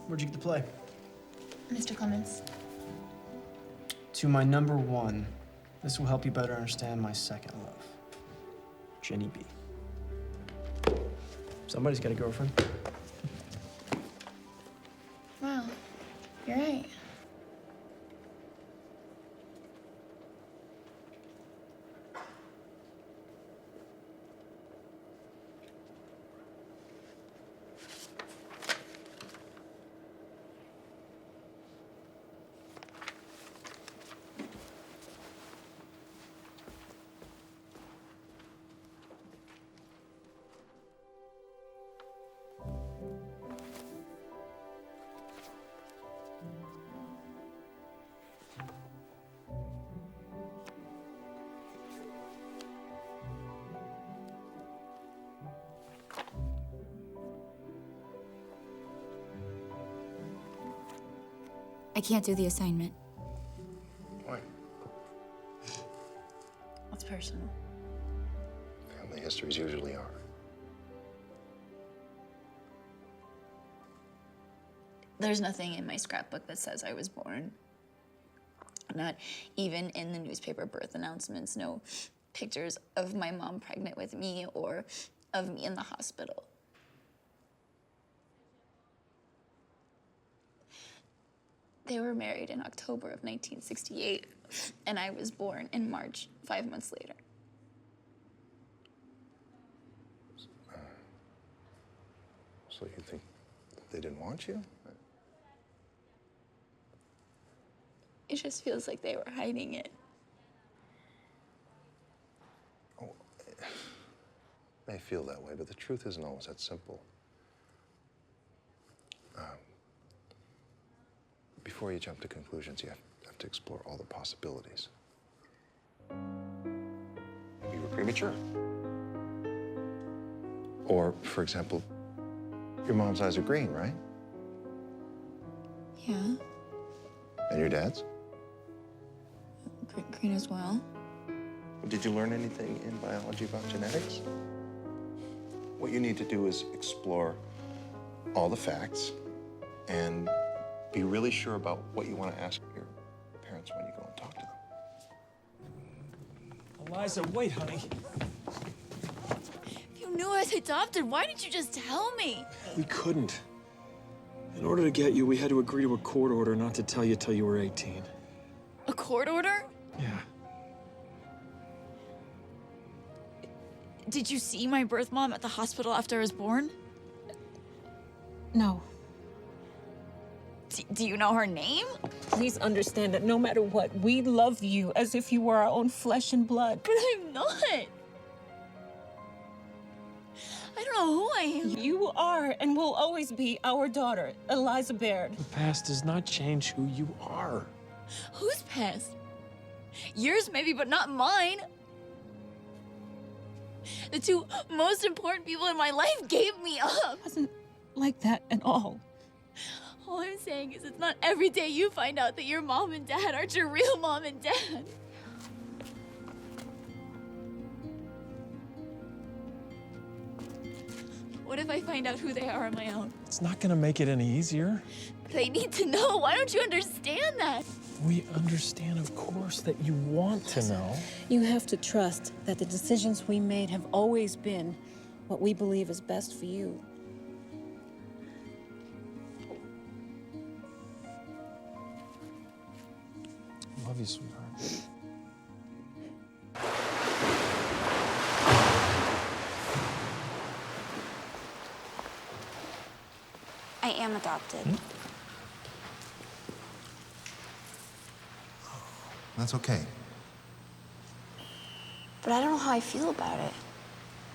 [SPEAKER 5] Where'd you get the play?
[SPEAKER 21] Mr. Clemens.
[SPEAKER 5] To my number one. This will help you better understand my second love. Jenny B. Somebody's got a girlfriend.
[SPEAKER 21] Wow. You're right. I can't do the assignment.
[SPEAKER 9] Why?
[SPEAKER 10] That's personal.
[SPEAKER 9] Family histories usually are.
[SPEAKER 10] There's nothing in my scrapbook that says I was born. Not even in the newspaper birth announcements. No pictures of my mom pregnant with me or of me in the hospital. They were married in October of 1968, and I was born in March, 5 months later.
[SPEAKER 9] So you think they didn't want you?
[SPEAKER 10] It just feels like they were hiding it.
[SPEAKER 9] May feel that way, but the truth isn't always that simple. Before you jump to conclusions, you have to explore all the possibilities. Maybe you were premature. Or, for example, Your mom's eyes are green, right?
[SPEAKER 10] Yeah,
[SPEAKER 9] And your dad's?
[SPEAKER 10] green as well.
[SPEAKER 9] Did you learn anything in biology about genetics? What you need to do is explore all the facts and be really sure about what you want to ask your parents when you go and talk to them.
[SPEAKER 11] Eliza, wait, honey.
[SPEAKER 7] If you knew I was adopted, why didn't you just tell me?
[SPEAKER 11] We couldn't. In order to get you, we had to agree to a court order not to tell you till you were 18.
[SPEAKER 7] A court order?
[SPEAKER 11] Yeah.
[SPEAKER 7] Did you see my birth mom at the hospital after I was born?
[SPEAKER 1] No.
[SPEAKER 7] Do you know her name?
[SPEAKER 1] Please understand that no matter what, we love you as if you were our own flesh and blood.
[SPEAKER 7] But I'm not. I don't know who I am.
[SPEAKER 1] You are and will always be our daughter, Eliza Baird.
[SPEAKER 11] The past does not change who you are.
[SPEAKER 7] Whose past? Yours maybe, but not mine. The two most important people in my life gave me up.
[SPEAKER 1] It wasn't like that at all.
[SPEAKER 7] All I'm saying is it's not every day you find out that your mom and dad aren't your real mom and dad. What if I find out who they are on my own?
[SPEAKER 11] It's not gonna make it any easier.
[SPEAKER 7] They need to know. Why don't you understand that?
[SPEAKER 11] We understand, of course, that you want to know.
[SPEAKER 1] You have to trust that the decisions we made have always been what we believe is best for you.
[SPEAKER 11] I love you, sweetheart.
[SPEAKER 22] I am adopted.
[SPEAKER 9] That's okay.
[SPEAKER 22] But I don't know how I feel about it.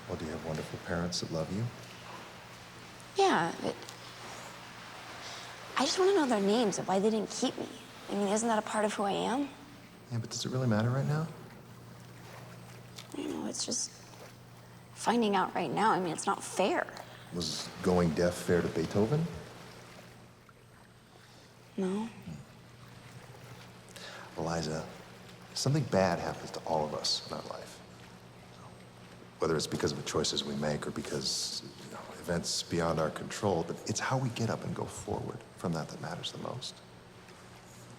[SPEAKER 9] Well, do you have wonderful parents that love you?
[SPEAKER 22] Yeah, but I just want to know their names and why they didn't keep me. I mean, isn't that a part of who I am?
[SPEAKER 9] Yeah, but does it really matter right now?
[SPEAKER 22] You know, it's just finding out right now. I mean, it's not fair.
[SPEAKER 9] Was going deaf fair to Beethoven?
[SPEAKER 22] No.
[SPEAKER 9] Eliza, something bad happens to all of us in our life. Whether it's because of the choices we make or because, events beyond our control, but it's how we get up and go forward from that matters the most.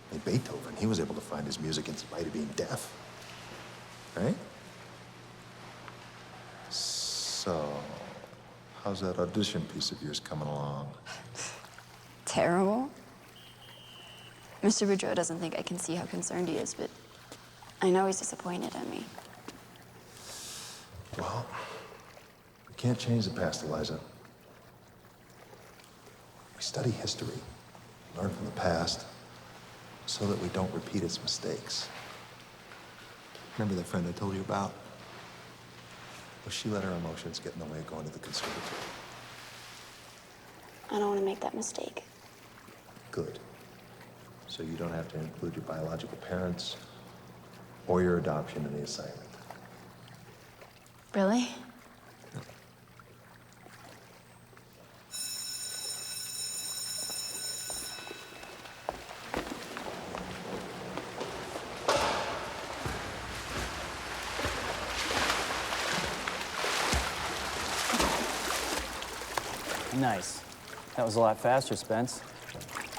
[SPEAKER 9] I mean, Beethoven, he was able to find his music in spite of being deaf, right? So, how's that audition piece of yours coming along?
[SPEAKER 22] Terrible. Mr. Boudreau doesn't think I can see how concerned he is, but I know he's disappointed in me.
[SPEAKER 9] Well, we can't change the past, Eliza. We study history, learn from the past, so that we don't repeat its mistakes. Remember that friend I told you about? Well, she let her emotions get in the way of going to the conservatory.
[SPEAKER 22] I don't want to make that mistake.
[SPEAKER 9] Good. So you don't have to include your biological parents or your adoption in the assignment.
[SPEAKER 22] Really?
[SPEAKER 18] Nice. That was a lot faster, Spence.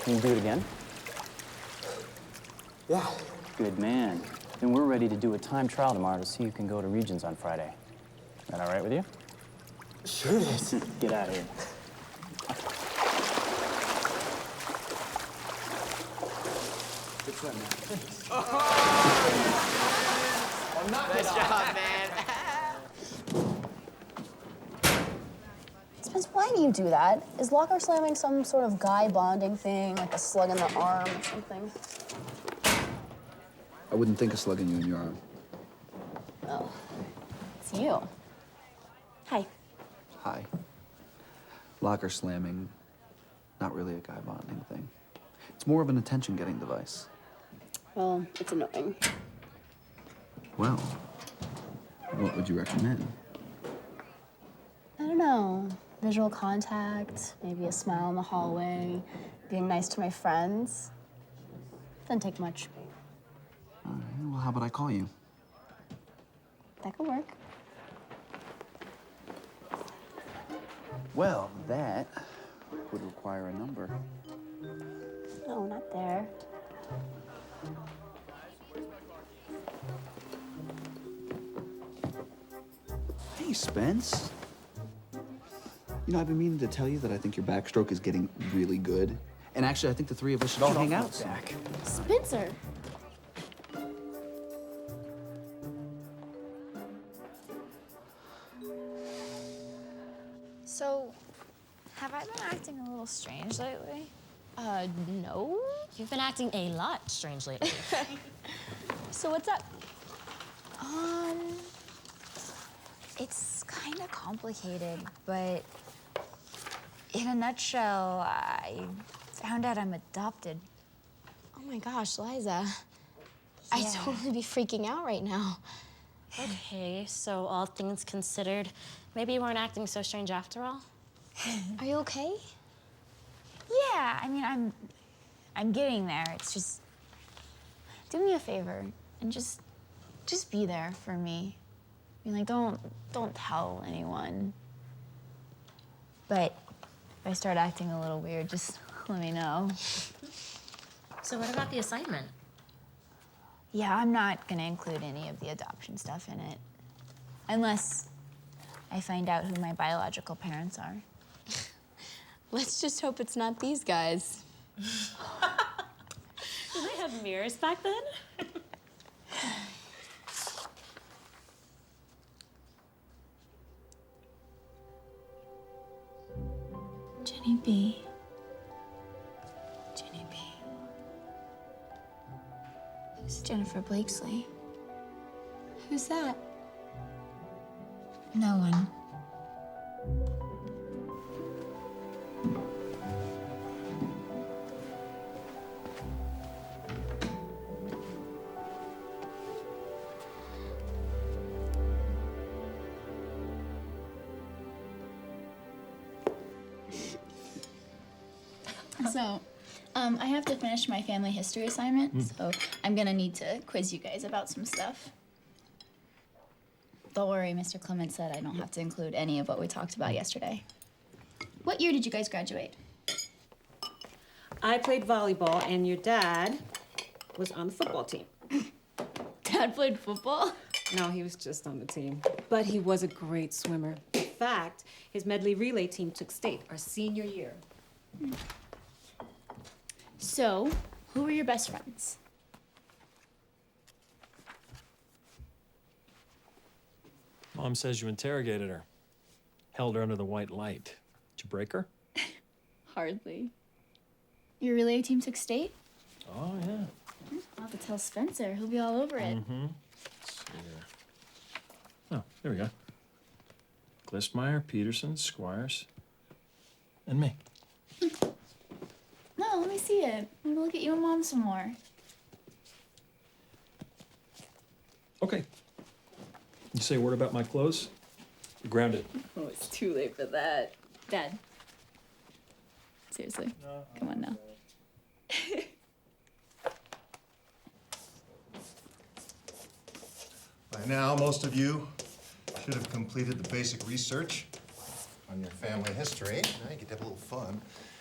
[SPEAKER 18] Can you do it again?
[SPEAKER 19] Yeah.
[SPEAKER 18] Good man. Then we're ready to do a time trial tomorrow to see who can go to Regions on Friday. That all right with you?
[SPEAKER 19] Sure it is.
[SPEAKER 18] Get out of here.
[SPEAKER 19] Good try, man.
[SPEAKER 15] Nice job, man.
[SPEAKER 8] Spence, why do you do that? Is locker slamming some sort of guy bonding thing, like a slug in the arm or something?
[SPEAKER 6] I wouldn't think of slugging you in your arm.
[SPEAKER 8] Oh, it's you. Hi.
[SPEAKER 6] Hi. Locker slamming, not really a guy bonding thing. It's more of an attention-getting device.
[SPEAKER 8] Well, it's annoying.
[SPEAKER 6] Well, what would you recommend?
[SPEAKER 8] I don't know.
[SPEAKER 24] Visual contact, maybe a smile in the hallway, being nice to my friends. Doesn't take much.
[SPEAKER 6] All right, well, how about I call you?
[SPEAKER 24] That could work.
[SPEAKER 6] Well, that would require a number.
[SPEAKER 24] No, not there.
[SPEAKER 6] Hey, Spence. You know, I've been meaning to tell you that I think your backstroke is getting really good. And actually, I think the three of us should all hang out.
[SPEAKER 5] Back.
[SPEAKER 21] Spencer.
[SPEAKER 22] So, have I been acting a little strange lately?
[SPEAKER 8] No. You've been acting a lot strange lately.
[SPEAKER 22] So what's up? It's kind of complicated, but in a nutshell, I found out I'm adopted.
[SPEAKER 21] Oh my gosh, Liza. I'd totally be freaking out right now.
[SPEAKER 8] Okay, so all things considered, maybe you weren't acting so strange after all?
[SPEAKER 21] Are you okay?
[SPEAKER 22] Yeah, I mean, I'm getting there. It's just, do me a favor and just be there for me. I mean, like, don't tell anyone. But if I start acting a little weird, just let me know.
[SPEAKER 8] So what about the assignment?
[SPEAKER 22] Yeah, I'm not gonna include any of the adoption stuff in it. Unless I find out who my biological parents are.
[SPEAKER 21] Let's just hope it's not these guys.
[SPEAKER 8] Did they have mirrors back then?
[SPEAKER 22] Jenny B. Jenny B. Who's Jennifer Blakesley?
[SPEAKER 21] Who's that?
[SPEAKER 22] No one.
[SPEAKER 10] So, I have to finish my family history assignment, so I'm gonna need to quiz you guys about some stuff. Don't worry, Mr. Clement said I don't have to include any of what we talked about yesterday. What year did you guys graduate?
[SPEAKER 1] I played volleyball, and your dad was on the football team.
[SPEAKER 10] Dad played football?
[SPEAKER 1] No, he was just on the team. But he was a great swimmer. In fact, his medley relay team took state our senior year.
[SPEAKER 10] So, who were your best friends?
[SPEAKER 11] Mom says you interrogated her. Held her under the white light. Did you break her?
[SPEAKER 10] Hardly. Your relay team took state?
[SPEAKER 11] Oh, yeah.
[SPEAKER 10] I'll have to tell Spencer. He'll be all over it.
[SPEAKER 11] Mm-hmm. Let's see here. Oh, there we go. Glistmeyer, Peterson, Squires, and me.
[SPEAKER 10] No, let me see it. I'm gonna look at you and Mom some more.
[SPEAKER 11] Okay. You say a word about my clothes? You're grounded.
[SPEAKER 10] Oh, it's too late for that. Dad. Seriously. Come on now.
[SPEAKER 9] By now, most of you should have completed the basic research on your family history. Now you get to have a little fun.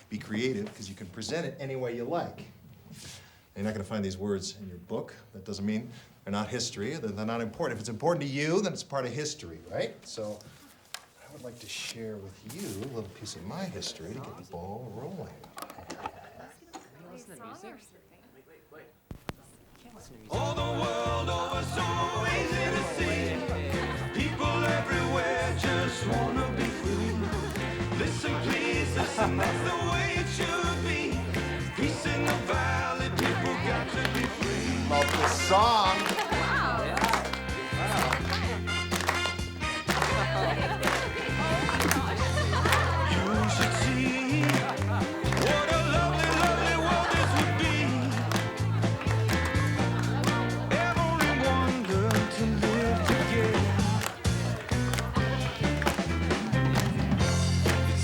[SPEAKER 9] Be creative, because you can present it any way you like. You're not going to find these words in your book. That doesn't mean they're not history, they're not important. If it's important to you, then it's part of history, right? So I would like to share with you a little piece of my history to get the ball rolling.
[SPEAKER 17] All the world over, so easy to see. People everywhere just wanna be free. Listen, please, listen, that's the way it should be. Peace in the valley, people got to be free.
[SPEAKER 9] Love this song.
[SPEAKER 17] You should see what a lovely, lovely world this would be. Everyone learn to live together. It's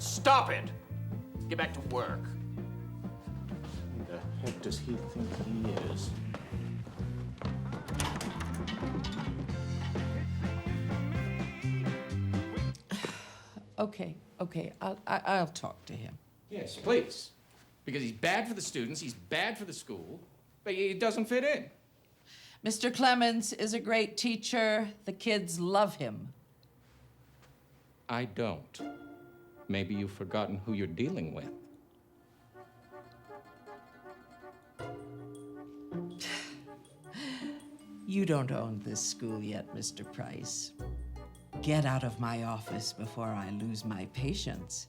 [SPEAKER 3] Stop it! Get back to work.
[SPEAKER 11] Who the heck does he think he is?
[SPEAKER 12] Okay, I'll talk to him.
[SPEAKER 3] Yes, please. Because he's bad for the students, he's bad for the school, but he doesn't fit in.
[SPEAKER 12] Mr. Clemens is a great teacher. The kids love him.
[SPEAKER 3] I don't. Maybe you've forgotten who you're dealing with.
[SPEAKER 12] You don't own this school yet, Mr. Price. Get out of my office before I lose my patience.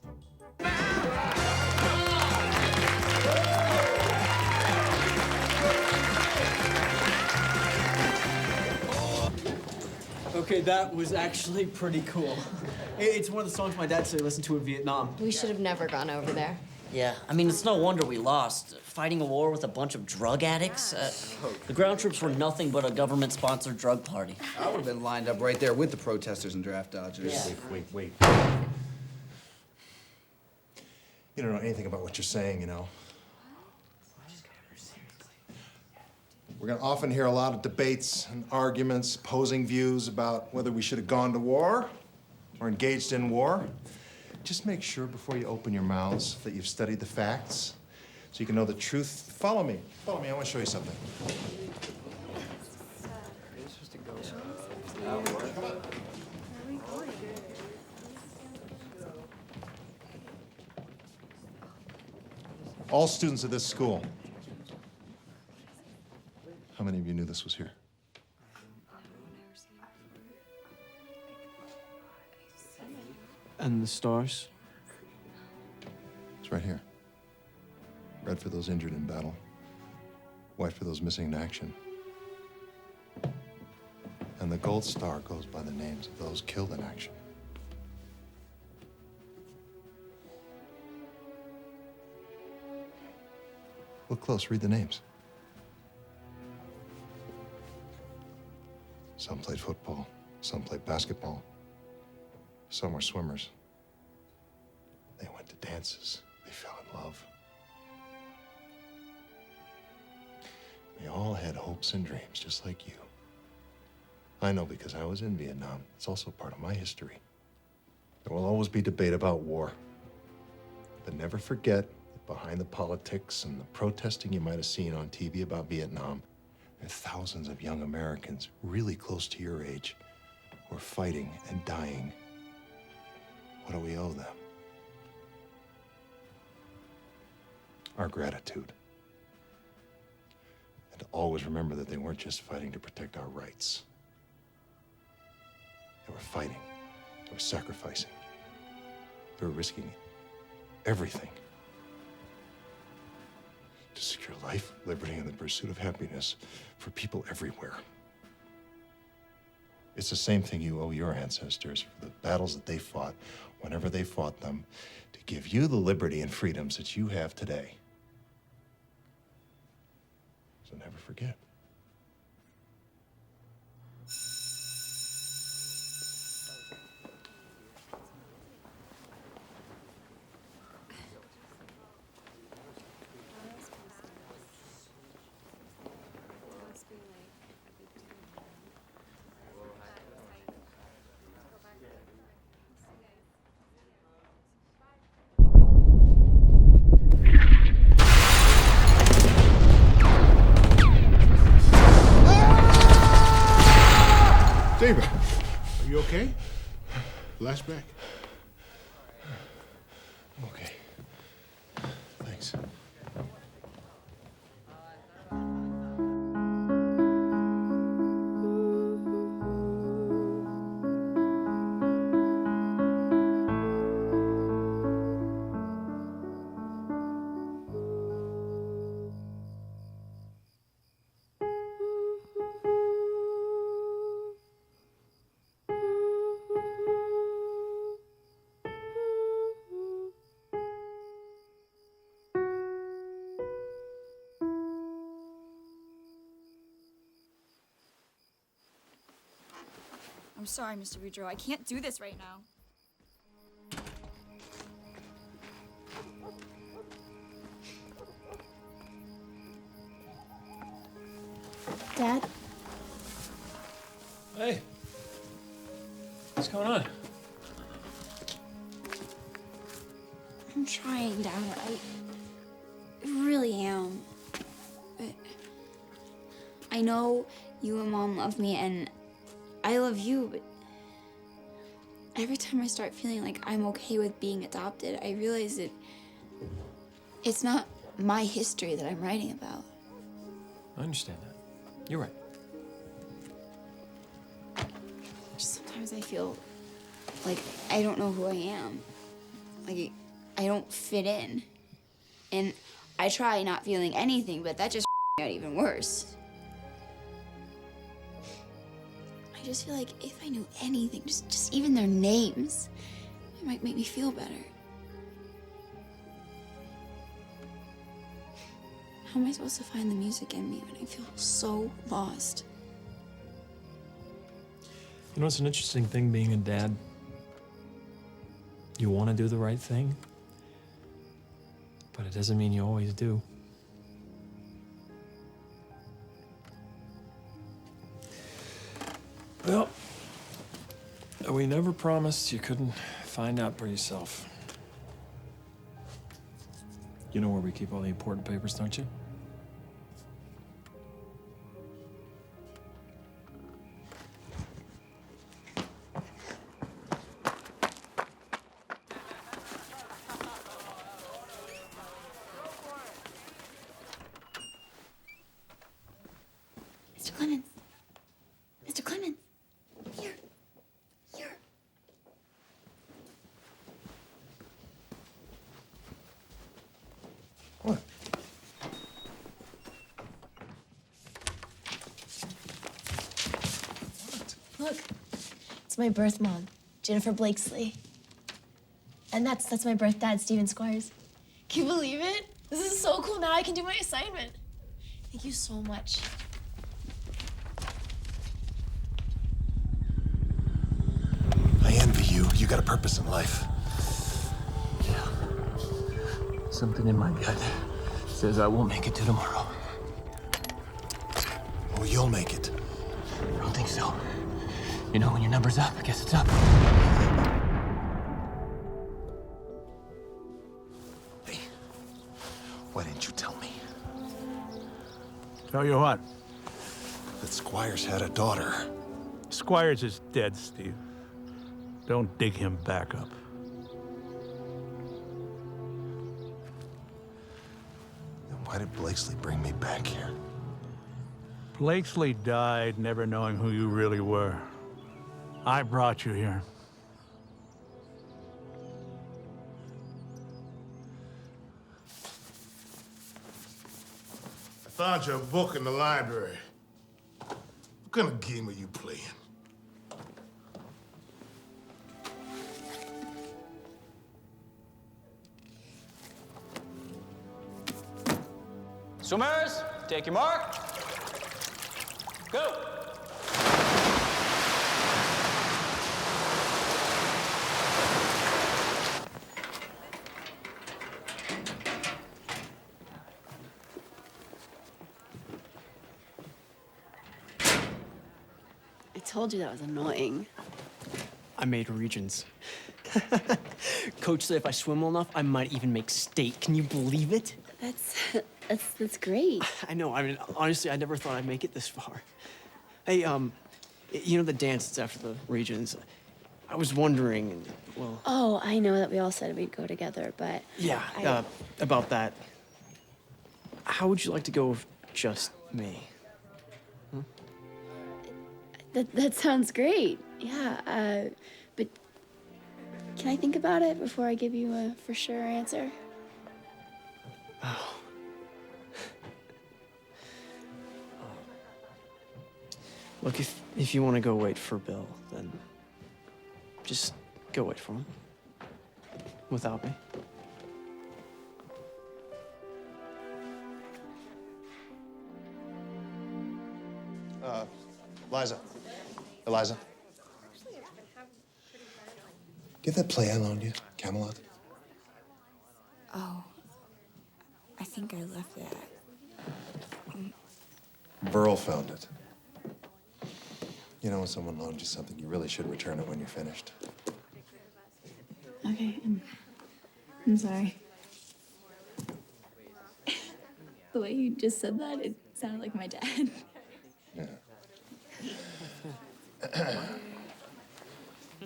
[SPEAKER 5] Okay, that was actually pretty cool. It's one of the songs my dad said he listened to in Vietnam.
[SPEAKER 4] We should have never gone over there.
[SPEAKER 16] Yeah, I mean, it's no wonder we lost. Fighting a war with a bunch of drug addicts? The ground troops were nothing but a government-sponsored drug party.
[SPEAKER 6] I would have been lined up right there with the protesters and draft dodgers.
[SPEAKER 16] Yeah.
[SPEAKER 9] Wait. You don't know anything about what you're saying, you know. We're gonna often hear a lot of debates and arguments, opposing views about whether we should have gone to war or engaged in war. Just make sure before you open your mouths that you've studied the facts so you can know the truth. Follow me, I wanna show you something. All students of this school. How many of you knew this was here?
[SPEAKER 5] And the stars?
[SPEAKER 9] It's right here. Red for those injured in battle, white for those missing in action. And the gold star goes by the names of those killed in action. Look close, read the names. Some played football, some played basketball, some were swimmers. They went to dances, they fell in love. They all had hopes and dreams, just like you. I know because I was in Vietnam. It's also part of my history. There will always be debate about war. But never forget that behind the politics and the protesting you might have seen on TV about Vietnam, there are thousands of young Americans really close to your age who are fighting and dying. What do we owe them? Our gratitude. And to always remember that they weren't just fighting to protect our rights. They were fighting. They were sacrificing. They were risking everything to secure life, liberty, and the pursuit of happiness for people everywhere. It's the same thing you owe your ancestors for the battles that they fought whenever they fought them to give you the liberty and freedoms that you have today. So never forget.
[SPEAKER 20] David, are you okay? Flashback?
[SPEAKER 9] Okay. Thanks.
[SPEAKER 7] I'm sorry, Mr. Boudreaux. I can't do this right now.
[SPEAKER 21] Dad?
[SPEAKER 11] Hey. What's going on?
[SPEAKER 22] I'm trying, Dad. I really am. But I know you and Mom love me, and I love you, but every time I start feeling like I'm okay with being adopted, I realize that it's not my history that I'm writing about.
[SPEAKER 11] I understand that. You're right.
[SPEAKER 22] Just sometimes I feel like I don't know who I am. Like I don't fit in. And I try not feeling anything, but that just out even worse. I just feel like if I knew anything, just even their names, it might make me feel better. How am I supposed to find the music in me when I feel so lost?
[SPEAKER 11] You know, it's an interesting thing being a dad. You want to do the right thing, but it doesn't mean you always do. Well, we never promised you couldn't find out for yourself. You know where we keep all the important papers, don't you?
[SPEAKER 22] Mr. Clemens. Mr. Clemens. Here. Here.
[SPEAKER 11] What?
[SPEAKER 21] Look, it's my birth mom, Jennifer Blakesley. And that's my birth dad, Steven Squires. Can you believe it? This is so cool. Now I can do my assignment. Thank you so much.
[SPEAKER 9] I envy you. You got a purpose in life.
[SPEAKER 18] Something in my gut says I won't make it to tomorrow.
[SPEAKER 9] Oh, you'll make it.
[SPEAKER 18] I don't think so. You know, when your number's up, I guess it's up.
[SPEAKER 9] Hey, why didn't you tell me?
[SPEAKER 20] Tell you what,
[SPEAKER 9] That Squires had a daughter.
[SPEAKER 20] Squires is dead, Steve. Don't dig him back up.
[SPEAKER 9] Then why did Blakesley bring me back here?
[SPEAKER 20] Blakesley died never knowing who you really were. I brought you here. I found your book in the library. What kind of game are you playing?
[SPEAKER 18] Swimmers, take your mark. Go.
[SPEAKER 21] I told you that was annoying.
[SPEAKER 5] I made regions. Coach said if I swim well enough, I might even make state. Can you believe it?
[SPEAKER 21] That's great.
[SPEAKER 5] I know. I mean, honestly, I never thought I'd make it this far. Hey, you know the dance that's after the regions? I was wondering, and, well...
[SPEAKER 21] Oh, I know that we all said we'd go together, but...
[SPEAKER 5] Yeah, about that. How would you like to go with just me?
[SPEAKER 21] That sounds great. Yeah, but can I think about it before I give you a for sure answer?
[SPEAKER 5] Oh. Look, if you want to go wait for Bill, then just go wait for him. Without me.
[SPEAKER 9] Eliza. Eliza. Get that play I loaned you, Camelot.
[SPEAKER 22] Oh, I think I left that.
[SPEAKER 9] Burl found it. You know, when someone loans you something, you really should return it when you're finished.
[SPEAKER 10] Okay, I'm sorry. The way you just said that, it sounded like my dad.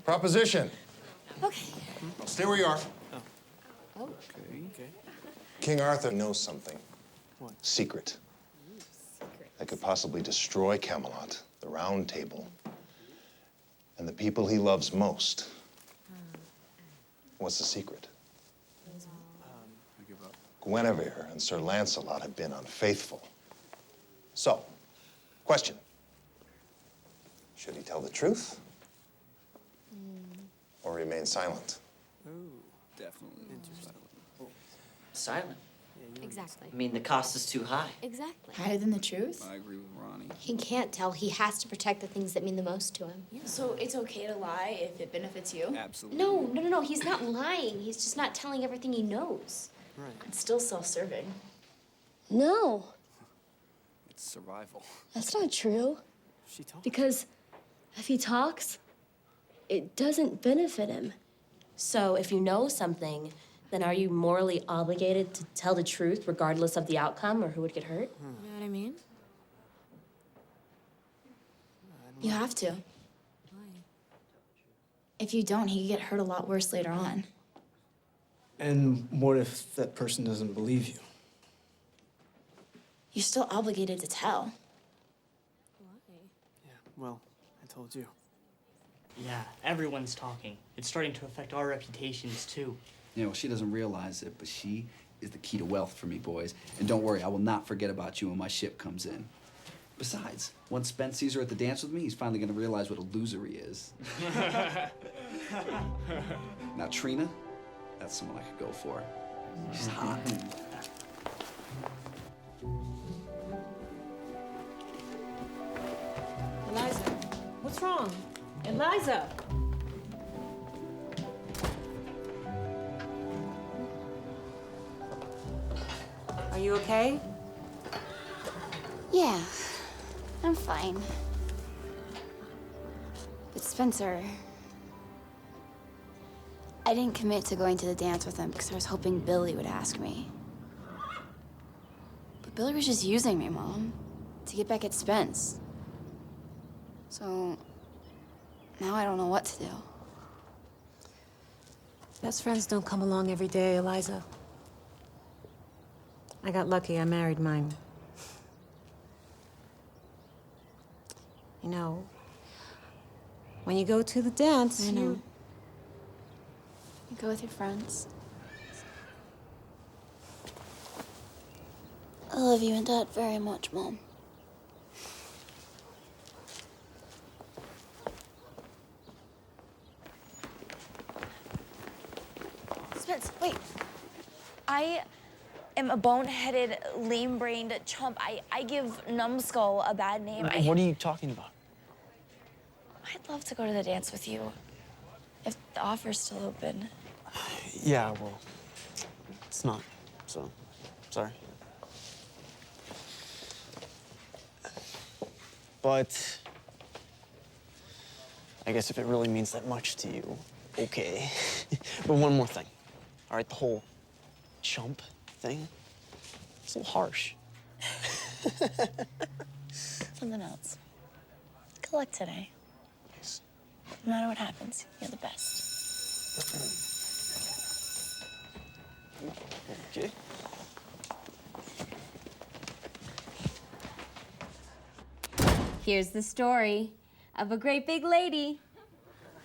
[SPEAKER 9] Proposition.
[SPEAKER 7] Okay.
[SPEAKER 9] Stay where you are.
[SPEAKER 7] Oh.
[SPEAKER 9] Okay. King Arthur knows something.
[SPEAKER 5] What?
[SPEAKER 9] Secret. That could possibly destroy Camelot, the Round Table, and the people he loves most. What's the secret? Guinevere and Sir Lancelot have been unfaithful. So, question. Should he tell the truth? Or remain silent?
[SPEAKER 18] Definitely.
[SPEAKER 16] Silent.
[SPEAKER 4] Exactly.
[SPEAKER 16] I mean, the cost is too high.
[SPEAKER 4] Exactly.
[SPEAKER 10] Higher than the truth?
[SPEAKER 18] I agree with Ronnie.
[SPEAKER 4] He can't tell. He has to protect the things that mean the most to him.
[SPEAKER 10] So it's okay to lie if it benefits you?
[SPEAKER 18] Absolutely.
[SPEAKER 4] No. He's not lying. He's just not telling everything he knows.
[SPEAKER 5] Right.
[SPEAKER 10] It's still self-serving.
[SPEAKER 4] No,
[SPEAKER 18] It's survival.
[SPEAKER 21] That's not true.
[SPEAKER 5] She talks.
[SPEAKER 21] Because if he talks, it doesn't benefit him.
[SPEAKER 8] So if you know something, then are you morally obligated to tell the truth regardless of the outcome or who would get hurt?
[SPEAKER 21] You know what I mean?
[SPEAKER 10] You have to. If you don't, he could get hurt a lot worse later on.
[SPEAKER 15] And what if that person doesn't believe you?
[SPEAKER 10] You're still obligated to tell.
[SPEAKER 5] Yeah, well, I told you.
[SPEAKER 2] Yeah, everyone's talking. It's starting to affect our reputations, too.
[SPEAKER 6] Yeah, well, she doesn't realize it, but she is the key to wealth for me, boys. And don't worry, I will not forget about you when my ship comes in. Besides, once Spence sees her at the dance with me, he's finally gonna realize what a loser he is. Now, Trina, that's someone I could go for. She's hot.
[SPEAKER 1] Eliza, what's wrong? Eliza! Are you okay?
[SPEAKER 22] Yeah, I'm fine. But Spencer, I didn't commit to going to the dance with him because I was hoping Billy would ask me. But Billy was just using me, Mom, to get back at Spence. So now I don't know what to do.
[SPEAKER 1] Best friends don't come along every day, Eliza. I got lucky, I married mine. You know, when you go to the dance,
[SPEAKER 22] I know.
[SPEAKER 1] you...
[SPEAKER 22] You go with your friends. I love you and Dad very much, Mom.
[SPEAKER 21] Spence, wait. I am a boneheaded, lame-brained chump. I give Numbskull a bad name.
[SPEAKER 5] What are you talking about?
[SPEAKER 21] I'd love to go to the dance with you, if the offer's still open.
[SPEAKER 5] Yeah, well, it's not, so sorry. But I guess if it really means that much to you, okay. But one more thing, all right? The whole chump thing, it's a little harsh.
[SPEAKER 21] Something else. Collect today.
[SPEAKER 5] Nice.
[SPEAKER 21] No matter what happens, you're the best.
[SPEAKER 5] Okay.
[SPEAKER 13] Here's the story of a great big lady,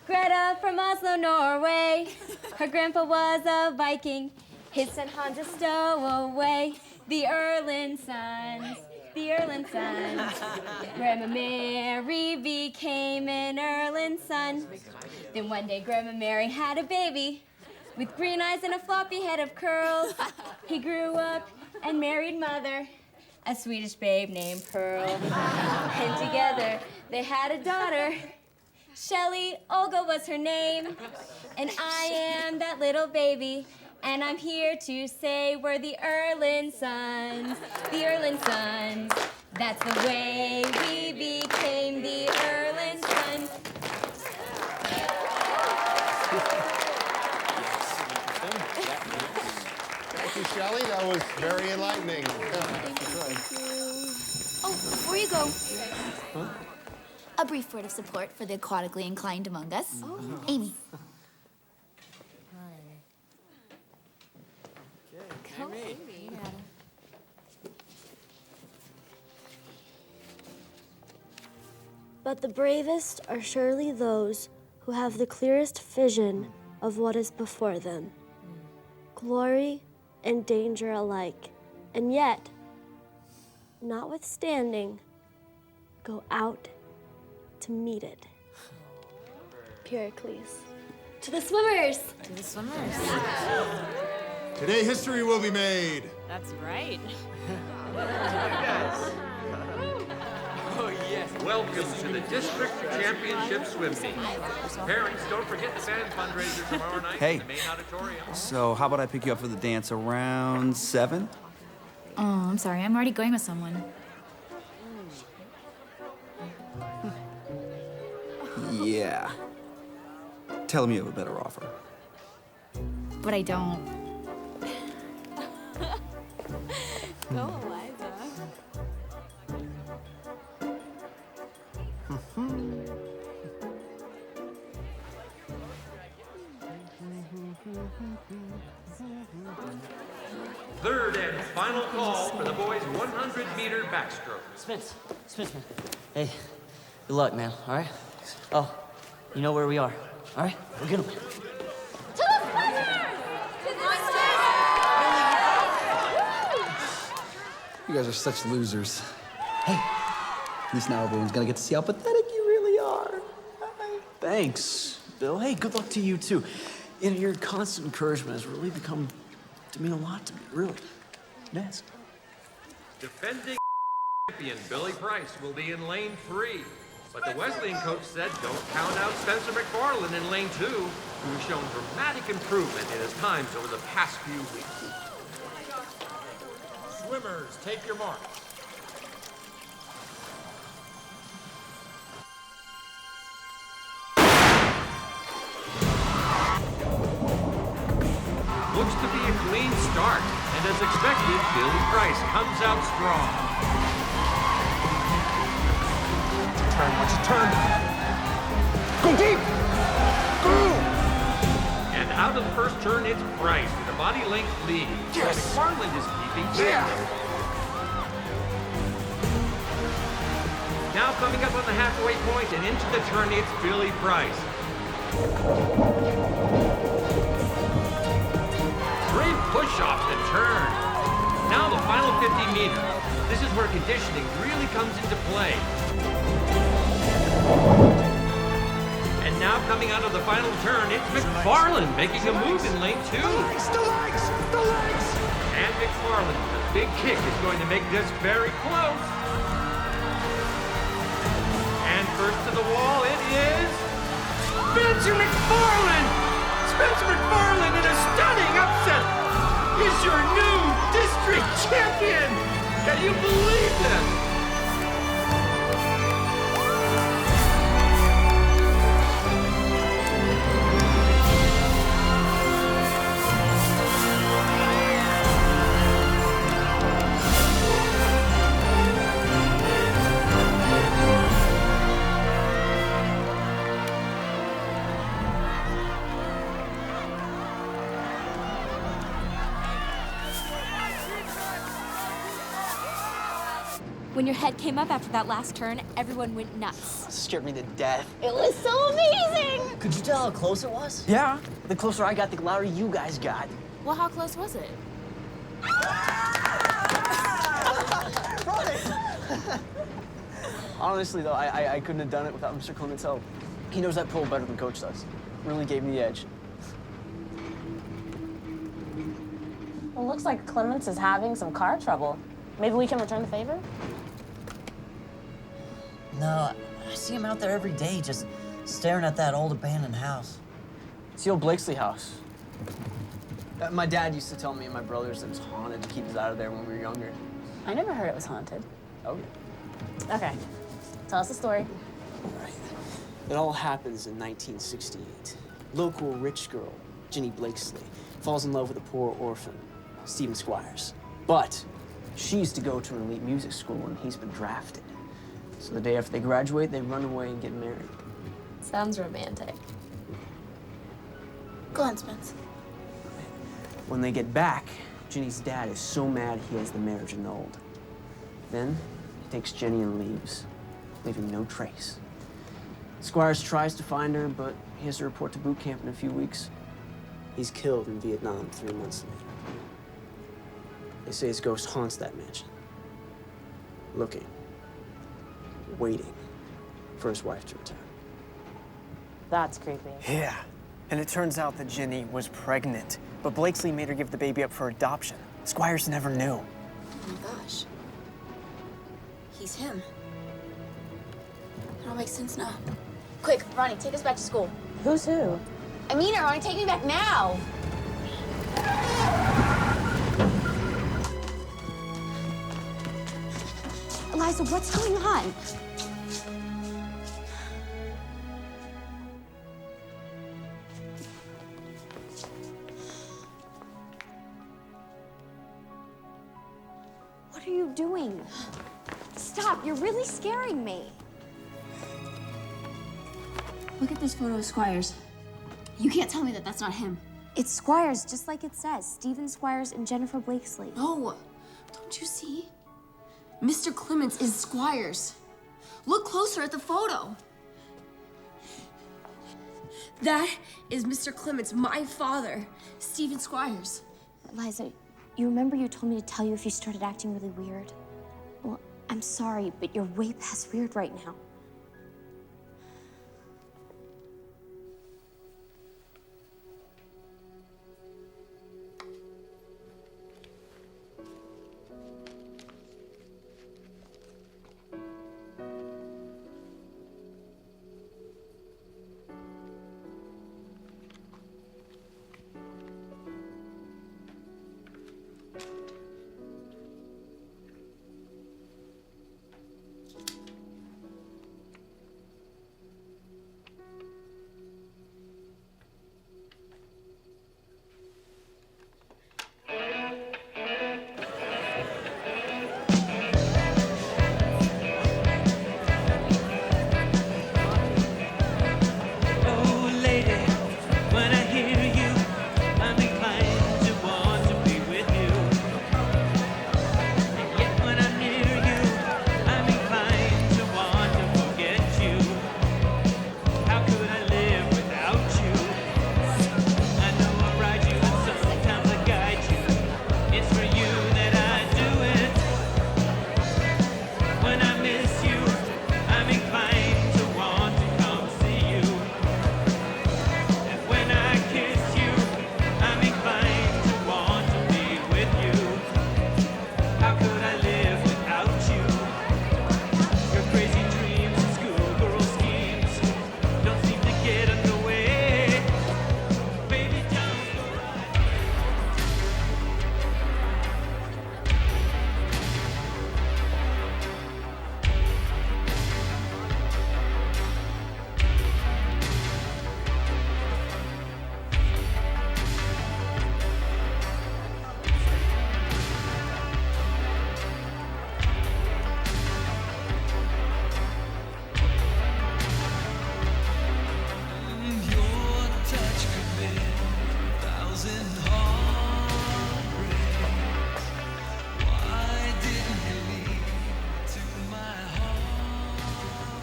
[SPEAKER 13] Greta from Oslo, Norway. Her grandpa was a Viking. His son Hans a stowaway. The Erland sons, the Erland sons. Grandma Mary became an Erland son. Then one day Grandma Mary had a baby with green eyes and a floppy head of curls. He grew up and married Mother, a Swedish babe named Pearl. And together they had a daughter. Shelley, Olga was her name. And I am that little baby. And I'm here to say we're the Erland sons, the Erland sons. That's the way we became the Erlen Sun.
[SPEAKER 14] Thank you, Shelley. That was very enlightening.
[SPEAKER 7] Oh, before you go, a brief word of support for the aquatically inclined among us. Amy.
[SPEAKER 19] But the bravest are surely those who have the clearest vision of what is before them. Glory and danger alike, and yet, notwithstanding, go out to meet it. Pericles.
[SPEAKER 21] To the swimmers!
[SPEAKER 7] To the swimmers.
[SPEAKER 9] Today history will be made.
[SPEAKER 23] That's right.
[SPEAKER 24] Oh, yes. Welcome to the District Championship Swim Meet. Parents, don't forget the band fundraiser tomorrow night
[SPEAKER 6] Hey.
[SPEAKER 24] in the main auditorium.
[SPEAKER 6] So how about I pick you up for the dance around 7?
[SPEAKER 7] Oh, I'm sorry. I'm already going with someone.
[SPEAKER 6] Yeah. Tell him you have a better offer.
[SPEAKER 7] But I don't.
[SPEAKER 23] Go, Eliza.
[SPEAKER 24] Third and final call for the boys' 100-meter backstroke.
[SPEAKER 16] Spence, man. Hey, good luck, man, all right? Oh, you know where we are, all right? We'll get them.
[SPEAKER 6] You guys are such losers. Hey, at least now everyone's gonna get to see how pathetic you really are.
[SPEAKER 5] Thanks, Bill. Hey, good luck to you, too. And your constant encouragement has really become to mean a lot to me, really. Next.
[SPEAKER 24] Defending champion Billy Price will be in lane 3. But the Wesleyan coach said don't count out Spencer McFarland in lane 2, who's shown dramatic improvement in his times over the past few weeks. Swimmers, take your mark. Looks to be a clean start, and as expected, Billy Price comes out strong.
[SPEAKER 14] Watch it turn. Go deep! Go!
[SPEAKER 24] And out of the first turn, it's Price with a body length lead.
[SPEAKER 14] Yes!
[SPEAKER 24] McFarland is keeping pace.
[SPEAKER 14] Yeah!
[SPEAKER 24] Now coming up on the halfway point and into the turn, it's Billy Price. 3 push-offs to turn. Now the final 50 meters. This is where conditioning really comes into play. And now coming out of the final turn, it's McFarland making a move in lane 2.
[SPEAKER 14] The legs!
[SPEAKER 24] And McFarland with a big kick is going to make this very close. And first to the wall, it is Spencer McFarland! Spencer McFarland in a stunning upset is your new district champion! Can you believe this?
[SPEAKER 4] When your head came up after that last turn, everyone went nuts.
[SPEAKER 5] Scared me to death.
[SPEAKER 21] It was so amazing!
[SPEAKER 16] Could you tell how close it was?
[SPEAKER 5] Yeah. The closer I got, the louder you guys got.
[SPEAKER 7] Well, how close was it?
[SPEAKER 5] Honestly, though, I couldn't have done it without Mr. Clement's help. He knows that pool better than Coach does. Really gave me the edge.
[SPEAKER 8] Well, looks like Clements is having some car trouble. Maybe we can return the favor?
[SPEAKER 16] No, I see him out there every day just staring at that old abandoned house.
[SPEAKER 5] It's the old Blakesley house. My dad used to tell me and my brothers it was haunted to keep us out of there when we were younger.
[SPEAKER 8] I never heard it was haunted.
[SPEAKER 5] Oh,
[SPEAKER 21] Okay. Tell us the story.
[SPEAKER 5] It all happens in 1968. Local rich girl, Ginny Blakesley, falls in love with a poor orphan, Stephen Squires. But she used to go to an elite music school and he's been drafted. So the day after they graduate, they run away and get married.
[SPEAKER 21] Sounds romantic. Go on, Spence.
[SPEAKER 5] When they get back, Ginny's dad is so mad he has the marriage annulled. Then he takes Jenny and leaves, leaving no trace. Squires tries to find her, but he has to report to boot camp in a few weeks. He's killed in Vietnam 3 months later. They say his ghost haunts that mansion, looking, waiting for his wife to return.
[SPEAKER 21] That's creepy.
[SPEAKER 3] Yeah, and it turns out that Ginny was pregnant, but Blakesley made her give the baby up for adoption. Squires never knew.
[SPEAKER 21] Oh my gosh. He's him. It all makes sense now. Quick, Ronnie, take us back to school.
[SPEAKER 8] Who's who?
[SPEAKER 21] I mean it, Ronnie, take me back now.
[SPEAKER 4] Eliza, what's going on? What are you doing? Stop, you're really scaring me.
[SPEAKER 21] Look at this photo of Squires. You can't tell me that that's not him.
[SPEAKER 4] It's Squires, just like it says. Stephen Squires and Jennifer Blakesley.
[SPEAKER 21] No, don't you see? Mr. Clements is Squires. Look closer at the photo. That is Mr. Clements, my father, Stephen Squires.
[SPEAKER 4] Eliza, you remember you told me to tell you if you started acting really weird? Well, I'm sorry, but you're way past weird right now.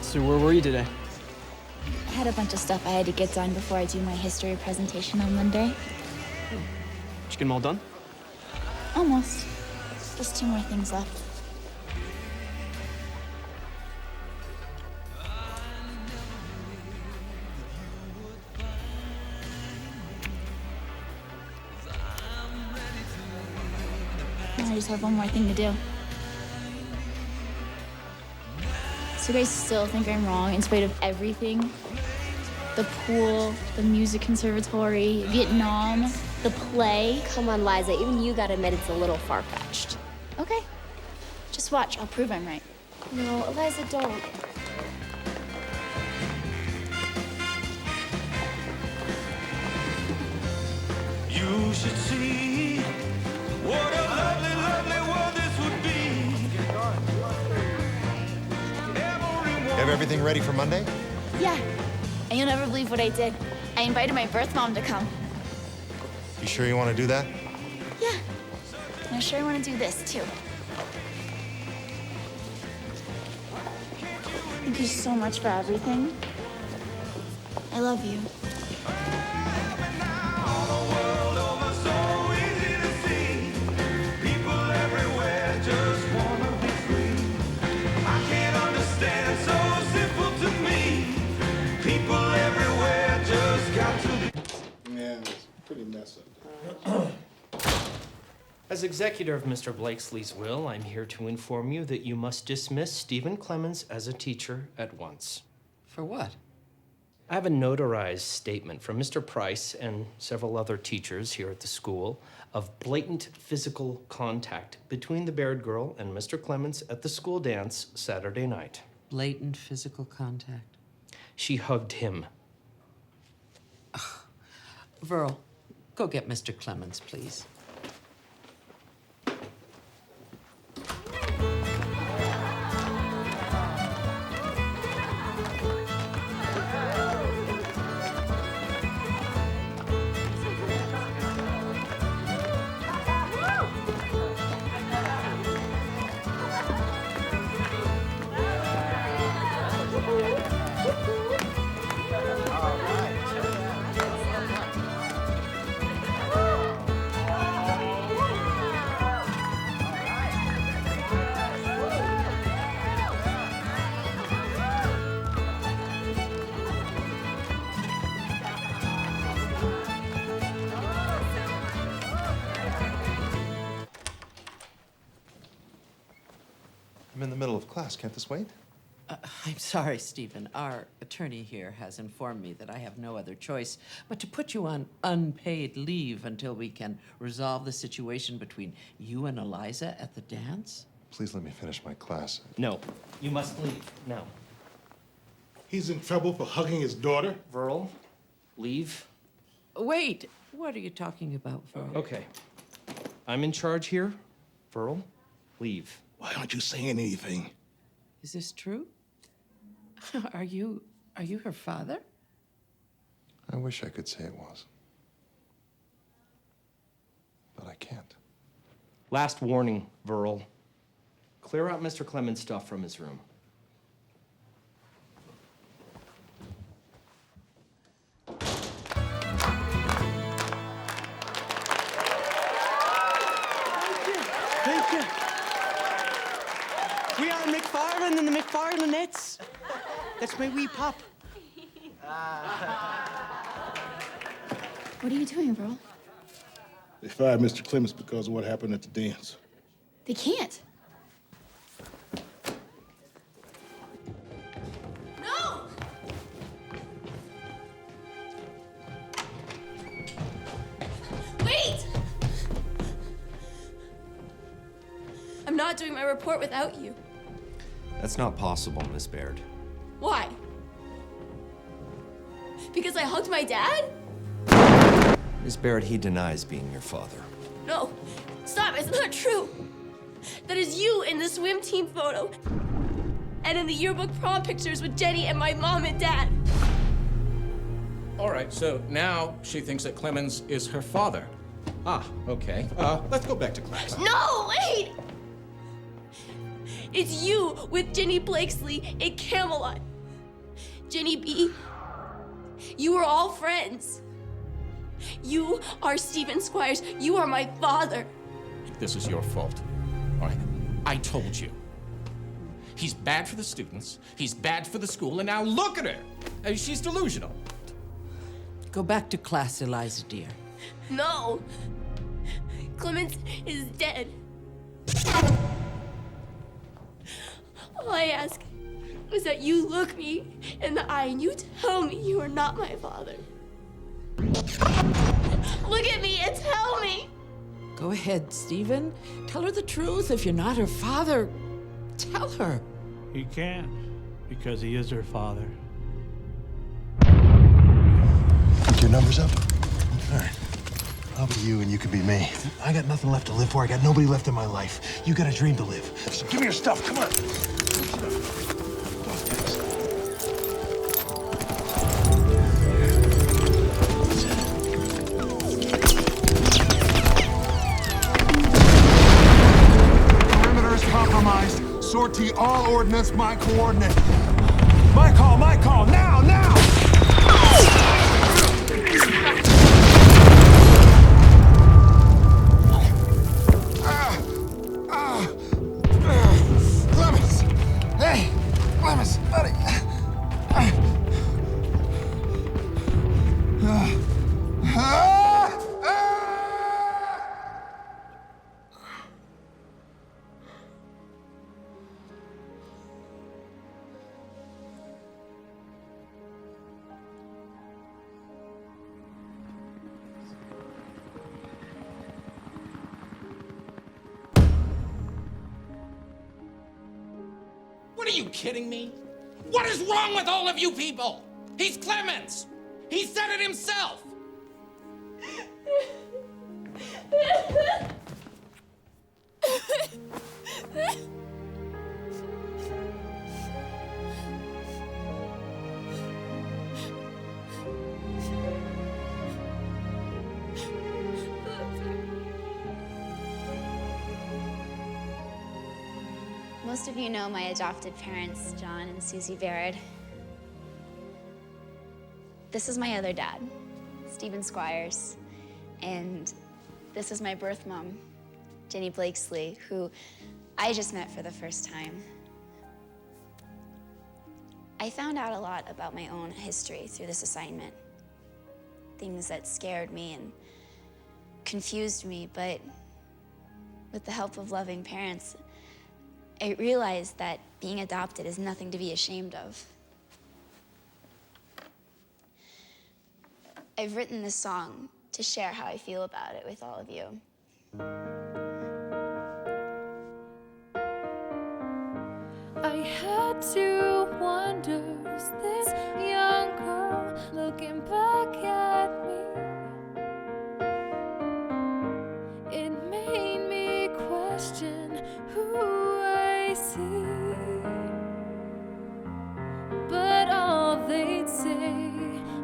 [SPEAKER 5] So where were you today?
[SPEAKER 21] I had a bunch of stuff I had to get done before I do my history presentation on Monday.
[SPEAKER 5] Did you get them all done?
[SPEAKER 21] Almost. Just 2 more things left. I just have one more thing to do. So you guys still think I'm wrong in spite of everything? The pool, the music conservatory, Vietnam, the play.
[SPEAKER 4] Come on, Liza, even you gotta admit it's a little far-fetched.
[SPEAKER 21] Okay. Just watch, I'll prove I'm right. No, Eliza, don't.
[SPEAKER 24] You should see what a lovely, lovely world this would be.
[SPEAKER 9] You have everything ready for Monday?
[SPEAKER 7] Yeah. And you'll never believe what I did. I invited my birth mom to come.
[SPEAKER 9] You sure you want to do that?
[SPEAKER 7] Yeah. And I sure want to do this, too.
[SPEAKER 22] Thank you so much for everything.
[SPEAKER 7] I love you.
[SPEAKER 11] As executor of Mr. Blakesley's will, I'm here to inform you that you must dismiss Stephen Clemens as a teacher at once.
[SPEAKER 12] For what?
[SPEAKER 11] I have a notarized statement from Mr. Price and several other teachers here at the school of blatant physical contact between the Baird girl and Mr. Clemens at the school dance Saturday night.
[SPEAKER 12] Blatant physical contact?
[SPEAKER 11] She hugged him.
[SPEAKER 12] Verl, go get Mr. Clemens, please.
[SPEAKER 9] I'm in the middle of class. Can't this wait?
[SPEAKER 12] I'm sorry, Stephen. Our attorney here has informed me that I have no other choice but to put you on unpaid leave until we can resolve the situation between you and Eliza at the dance.
[SPEAKER 9] Please let me finish my class.
[SPEAKER 11] No, you must leave now.
[SPEAKER 14] He's in trouble for hugging his daughter?
[SPEAKER 11] Verl, leave.
[SPEAKER 12] Wait, what are you talking about, Verl?
[SPEAKER 11] Okay. I'm in charge here. Verl, leave.
[SPEAKER 14] Why aren't you saying anything?
[SPEAKER 12] Is this true? Are you her father?
[SPEAKER 9] I wish I could say it was. But I can't.
[SPEAKER 11] Last warning, Verl. Clear out Mr. Clemens' stuff from his room.
[SPEAKER 15] Thank you. We are McFarlane and the McFarlanettes. That's my wee pup.
[SPEAKER 21] What are you doing, bro?
[SPEAKER 14] They fired Mr. Clemens because of what happened at the dance.
[SPEAKER 21] They can't. No! Wait! I'm not doing my report without you.
[SPEAKER 17] That's not possible, Miss Baird.
[SPEAKER 21] Why? Because I hugged my dad?
[SPEAKER 17] Miss Baird, he denies being your father.
[SPEAKER 21] No. Stop, it's not true. That is you in the swim team photo. And in the yearbook prom pictures with Jenny and my mom and dad.
[SPEAKER 20] All right, so now she thinks that Clemens is her father. Ah, okay. Let's go back to class.
[SPEAKER 21] No, wait! It's you with Jenny Blakesley in Camelot. Jenny B, you are all friends. You are Stephen Squires. You are my father.
[SPEAKER 20] This is your fault. All right, I told you. He's bad for the students, he's bad for the school, and now look at her! She's delusional.
[SPEAKER 12] Go back to class, Eliza, dear.
[SPEAKER 21] No. Clemens is dead. All I ask is that you look me in the eye and you tell me you are not my father. Look at me and tell me.
[SPEAKER 12] Go ahead, Stephen. Tell her the truth. If you're not her father, tell her.
[SPEAKER 1] He can't, because he is her father.
[SPEAKER 9] Think your number's up? All right. I'll be you and you can be me. I got nothing left to live for. I got nobody left in my life. You got a dream to live. So give me your stuff. Come on.
[SPEAKER 2] Perimeter is compromised. Sortie all ordnance, my coordinate. My call, now, now!
[SPEAKER 10] Clemens! Hey! Clemens, buddy!
[SPEAKER 20] What, are you kidding me? What is wrong with all of you people? He's Clemens. He said it himself.
[SPEAKER 23] Most of you know my adopted parents, John and Susie Baird. This is my other dad, Stephen Squires. And this is my birth mom, Jenny Blakesley, who I just met for the first time. I found out a lot about my own history through this assignment. Things that scared me and confused me, but with the help of loving parents, I realized that being adopted is nothing to be ashamed of. I've written this song to share how I feel about it with all of you.
[SPEAKER 18] I had to wonder, is this young girl looking back at me? It made me question who I see. But all they'd say,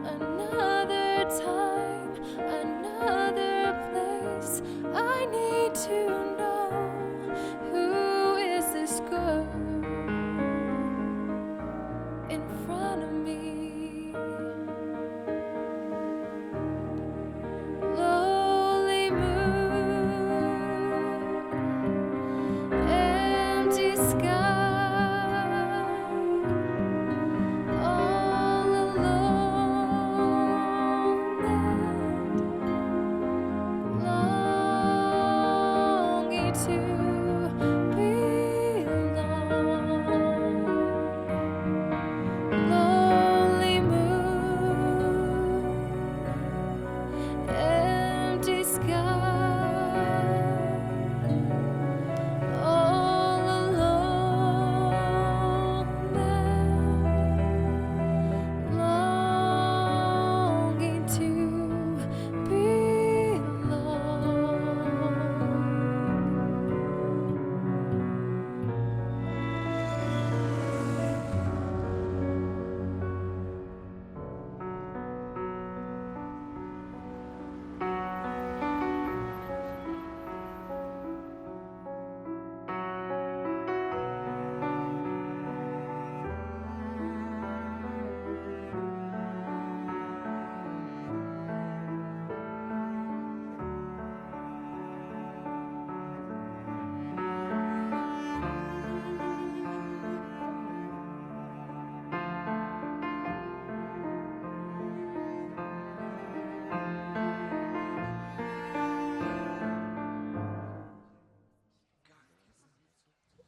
[SPEAKER 18] another time, another place. I need to know, who is this girl in front of me? Lonely moon, empty sky, all alone and longing to belong. Lonely moon, empty sky, all alone and longing to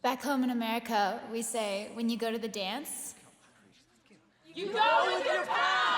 [SPEAKER 7] Back home in America, we say, when you go to the dance,
[SPEAKER 18] You go with your pals!